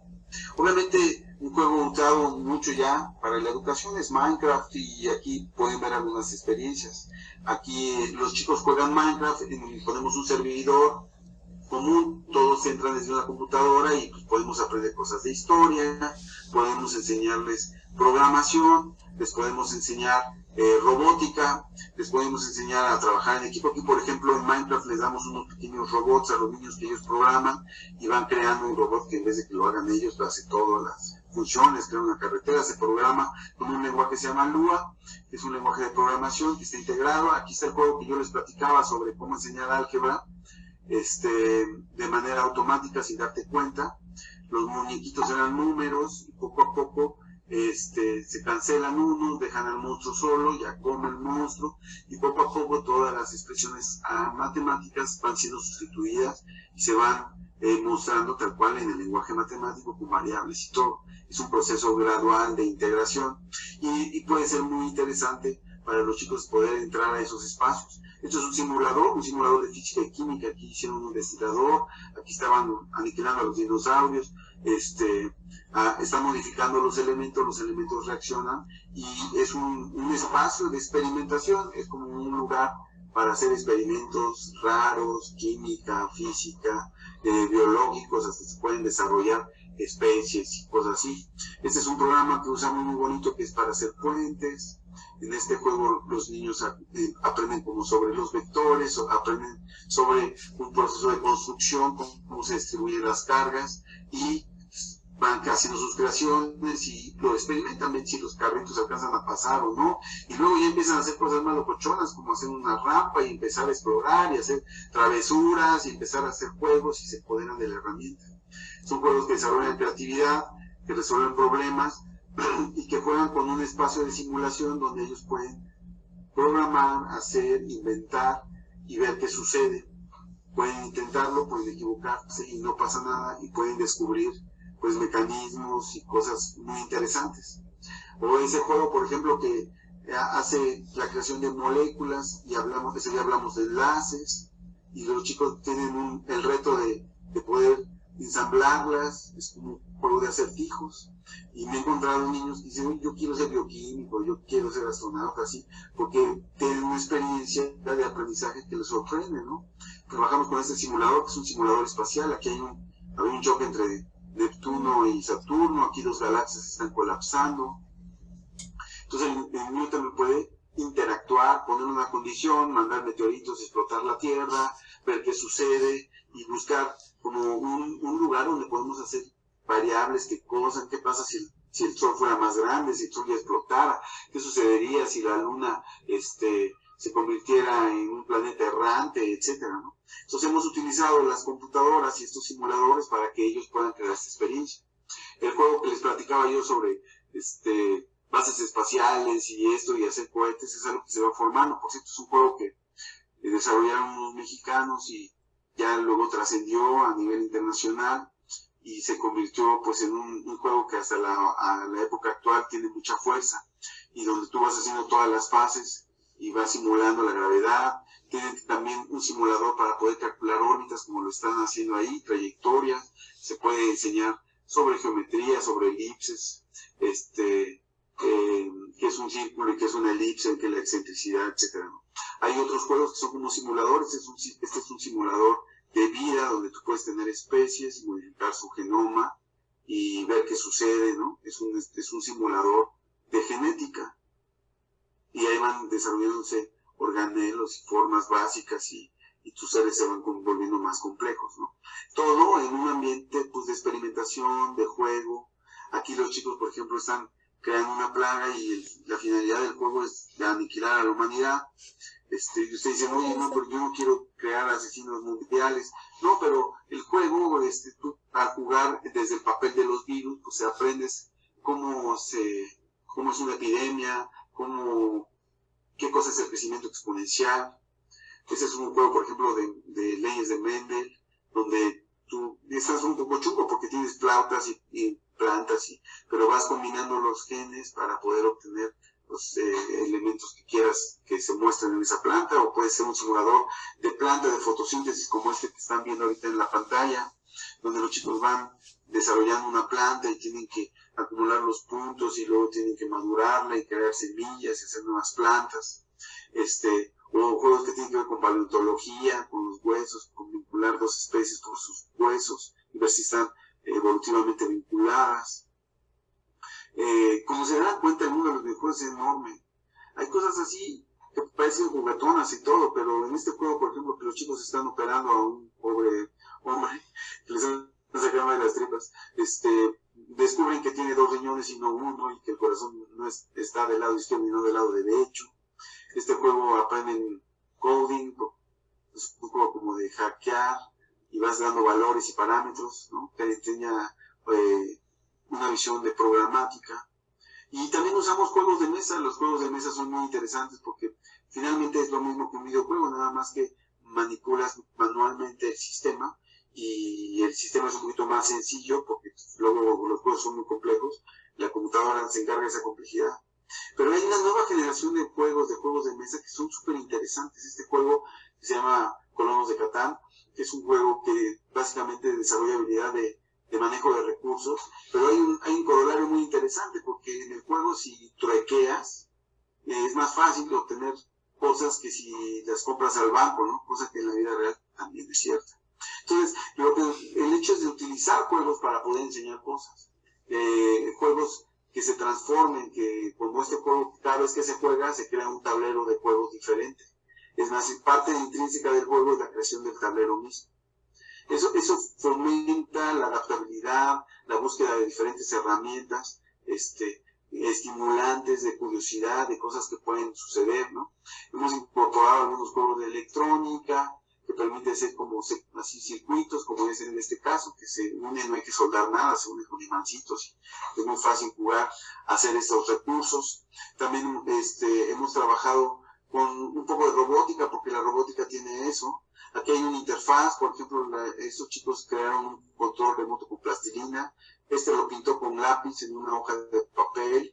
Obviamente un juego usado mucho ya para la educación es Minecraft, y aquí pueden ver algunas experiencias. Aquí los chicos juegan Minecraft, ponemos un servidor común, todos entran desde una computadora y pues podemos aprender cosas de historia, podemos enseñarles programación, les podemos enseñar robótica, les podemos enseñar a trabajar en equipo. Aquí, por ejemplo, en Minecraft les damos unos pequeños robots a los niños que ellos programan y van creando un robot que en vez de que lo hagan ellos, lo hace todas funciones, crea una carretera, se programa con un lenguaje que se llama Lua, que es un lenguaje de programación que está integrado. Aquí está el juego que yo les platicaba sobre cómo enseñar álgebra de manera automática sin darte cuenta. Los muñequitos eran números y poco a poco se cancelan unos, dejan al monstruo solo, ya come el monstruo, y poco a poco todas las expresiones matemáticas van siendo sustituidas y se van mostrando tal cual en el lenguaje matemático con variables y todo. Es un proceso gradual de integración y puede ser muy interesante para los chicos poder entrar a esos espacios. Esto es un simulador de física y química. Aquí hicieron un investigador, aquí estaban aniquilando a los dinosaurios, están modificando los elementos reaccionan, y es un espacio de experimentación, es como un lugar para hacer experimentos raros, química, física, biológicos, hasta se pueden desarrollar especies y cosas así. Este es un programa que usamos muy bonito, que es para hacer puentes. En este juego los niños aprenden como sobre los vectores, aprenden sobre un proceso de construcción, cómo se distribuyen las cargas, y van haciendo sus creaciones y lo experimentan, ven si los carritos alcanzan a pasar o no, y luego ya empiezan a hacer cosas más locochonas, como hacer una rampa y empezar a explorar y hacer travesuras y empezar a hacer juegos y se apoderan de la herramienta. Son juegos que desarrollan creatividad, que resuelven problemas y que juegan con un espacio de simulación donde ellos pueden programar, hacer, inventar y ver qué sucede. Pueden intentarlo, pueden equivocarse y no pasa nada, y pueden descubrir pues mecanismos y cosas muy interesantes. O ese juego, por ejemplo, que hace la creación de moléculas, y ese día hablamos de enlaces, y los chicos tienen el reto de poder ensamblarlas. Es como un juego de acertijos, y me he encontrado niños que dicen, yo quiero ser bioquímico, yo quiero ser astronauta, así, porque tienen una experiencia de aprendizaje que les sorprende, ¿no? Trabajamos con este simulador, que es un simulador espacial. Aquí hay un choque entre Neptuno y Saturno, aquí dos galaxias están colapsando. Entonces el niño también puede interactuar, poner una condición, mandar meteoritos, explotar la Tierra, ver qué sucede y buscar como un lugar donde podemos hacer variables, qué pasa si el Sol fuera más grande, si el Sol ya explotara, qué sucedería si la Luna se convirtiera en un planeta errante, etcétera, ¿no? Entonces hemos utilizado las computadoras y estos simuladores para que ellos puedan crear esta experiencia. El juego que les platicaba yo sobre bases espaciales y hacer cohetes es algo que se va formando. Por cierto, es un juego que desarrollaron unos mexicanos y ya luego trascendió a nivel internacional y se convirtió pues en un juego que hasta la época actual tiene mucha fuerza, y donde tú vas haciendo todas las fases y vas simulando la gravedad. Tienen también un simulador para poder calcular órbitas, como lo están haciendo ahí, trayectorias. Se puede enseñar sobre geometría, sobre elipses, qué es un círculo y qué es una elipse, qué es la excentricidad, etcétera, ¿no? Hay otros juegos que son como simuladores. Este es un simulador de vida, donde tú puedes tener especies y modificar su genoma y ver qué sucede, ¿no? Es un simulador de genética, y ahí van desarrollándose organelos y formas básicas, y tus seres se van volviendo más complejos, ¿no? Todo en un ambiente pues de experimentación, de juego. Aquí los chicos, por ejemplo, están creando una plaga y la finalidad del juego es de aniquilar a la humanidad. Y ustedes dicen, oye, no, pero yo no quiero crear asesinos mundiales. No, pero el juego, tú al jugar desde el papel de los virus, pues aprendes cómo es una epidemia, qué cosa es el crecimiento exponencial. Ese es un juego, por ejemplo, de leyes de Mendel, donde tú estás un poco chungo porque tienes flautas y plantas, pero vas combinando los genes para poder obtener los elementos que quieras que se muestren en esa planta. O puede ser un simulador de planta de fotosíntesis como este que están viendo ahorita en la pantalla, donde los chicos van desarrollando una planta y tienen que acumular los puntos y luego tienen que madurarla y crear semillas y hacer nuevas plantas. O juegos que tienen que ver con paleontología, con los huesos, con vincular dos especies por sus huesos y ver si están evolutivamente vinculadas. Como se dan cuenta, el mundo de los videojuegos es enorme. Hay cosas así que parecen juguetonas y todo, pero en este juego, por ejemplo, que los chicos están operando a un pobre hombre que les han sacado de las tripas, descubren que tiene 2 riñones y no uno, y que el corazón no está del lado izquierdo y no del lado derecho. Este juego aprenden coding, es un juego como de hackear, y vas dando valores y parámetros, ¿no? Te enseña una visión de programática. Y también usamos juegos de mesa. Los juegos de mesa son muy interesantes porque finalmente es lo mismo que un videojuego, nada más que manipulas manualmente el sistema, y el sistema es un poquito más sencillo porque luego los juegos son muy complejos. La computadora se encarga de esa complejidad. Pero hay una nueva generación de juegos de mesa que son súper interesantes. Este juego que se llama Colonos de Catán, que es un juego que básicamente desarrolla habilidad de manejo de recursos, pero hay un corolario muy interesante, porque en el juego, si truequeas, es más fácil obtener cosas que si las compras al banco, ¿no? Cosa que en la vida real también es cierta. Entonces, el hecho es de utilizar juegos para poder enseñar cosas. Juegos que se transformen, que como este juego, cada vez que se juega, se crea un tablero de juegos diferente. Es más, parte intrínseca del juego es la creación del tablero mismo. Eso fomenta la adaptabilidad, la búsqueda de diferentes herramientas, estimulantes de curiosidad, de cosas que pueden suceder, ¿no? Hemos incorporado algunos juegos de electrónica que permiten hacer como así circuitos, como es en este caso, que se unen, no hay que soldar nada, se unen con imancitos, y es muy fácil jugar, hacer estos recursos. También hemos trabajado con un poco de robótica, porque la robótica tiene eso. Aquí hay una interfaz, por ejemplo, estos chicos crearon un control remoto con plastilina. Lo pintó con lápiz en una hoja de papel.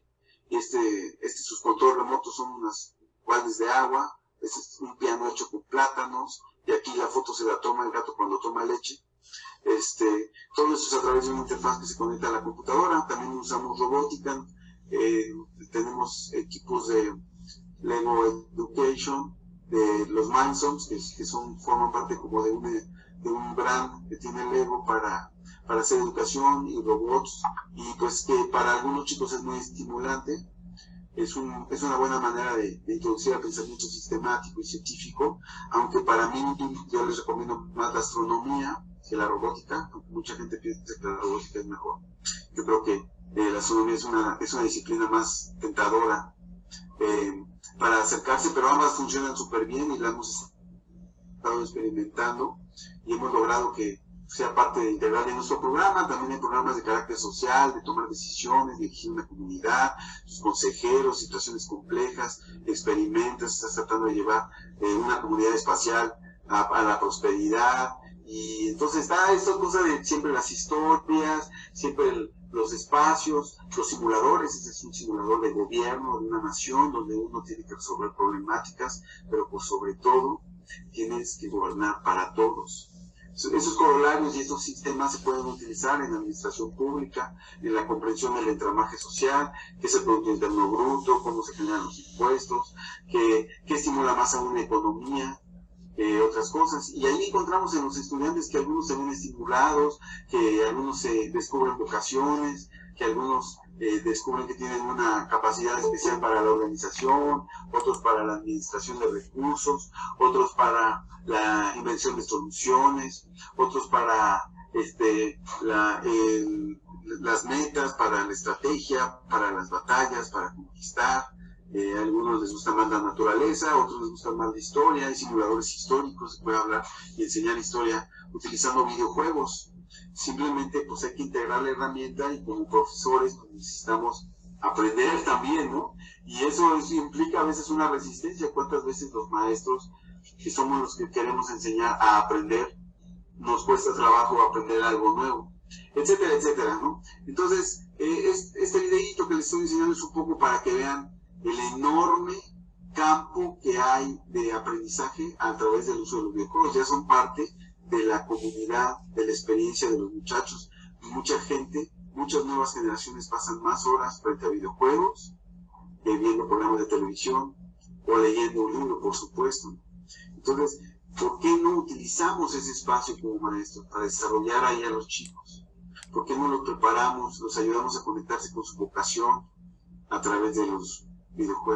Y sus controles remotos son unas baldes de agua. Este es un piano hecho con plátanos. Y aquí la foto se la toma el gato cuando toma leche. Todo esto es a través de una interfaz que se conecta a la computadora. También usamos robótica. Tenemos equipos de Lego Education, de los Milestones, que forman parte como de un brand que tiene Lego para hacer educación y robots, y pues que para algunos chicos es muy estimulante. Es una buena manera de introducir el pensamiento sistemático y científico, aunque para mí yo les recomiendo más la astronomía que la robótica, aunque mucha gente piensa que la robótica es mejor. Yo creo que la astronomía es una disciplina más tentadora para acercarse, pero ambas funcionan súper bien y la hemos estado experimentando y hemos logrado que sea parte integral de nuestro programa. También hay programas de carácter social, de tomar decisiones, dirigir una comunidad, sus consejeros, situaciones complejas, experimentos, estás tratando de llevar una comunidad espacial a la prosperidad. Y entonces está esta cosa de siempre las historias, siempre los espacios, los simuladores. Este es un simulador de gobierno de una nación donde uno tiene que resolver problemáticas, pero por sobre todo tienes que gobernar para todos. Esos corolarios y estos sistemas se pueden utilizar en la administración pública, en la comprensión del entramaje social, qué es el Producto Interno Bruto, cómo se generan los impuestos, qué estimula más a una economía, otras cosas. Y ahí encontramos en los estudiantes que algunos se ven estimulados, que algunos se descubren vocaciones, que algunos descubren que tienen una capacidad especial para la organización, otros para la administración de recursos, otros para la invención de soluciones, otros para las metas, para la estrategia, para las batallas, para conquistar. A algunos les gusta más la naturaleza, a otros les gusta más la historia. Hay simuladores históricos, se puede hablar y enseñar historia utilizando videojuegos. Simplemente pues hay que integrar la herramienta, y como profesores pues, necesitamos aprender también, ¿no? Y eso implica a veces una resistencia. ¿Cuántas veces los maestros, que somos los que queremos enseñar a aprender, nos cuesta trabajo aprender algo nuevo? Etcétera, etcétera, ¿no? Entonces, este videíto que les estoy enseñando es un poco para que vean el enorme campo que hay de aprendizaje a través del uso de los videojuegos. Ya son parte de la comunidad, de la experiencia de los muchachos. Mucha gente, muchas nuevas generaciones pasan más horas frente a videojuegos que viendo programas de televisión o leyendo un libro, por supuesto. Entonces, ¿por qué no utilizamos ese espacio como maestros para desarrollar ahí a los chicos? ¿Por qué no los preparamos, los ayudamos a conectarse con su vocación a través de los videojuegos?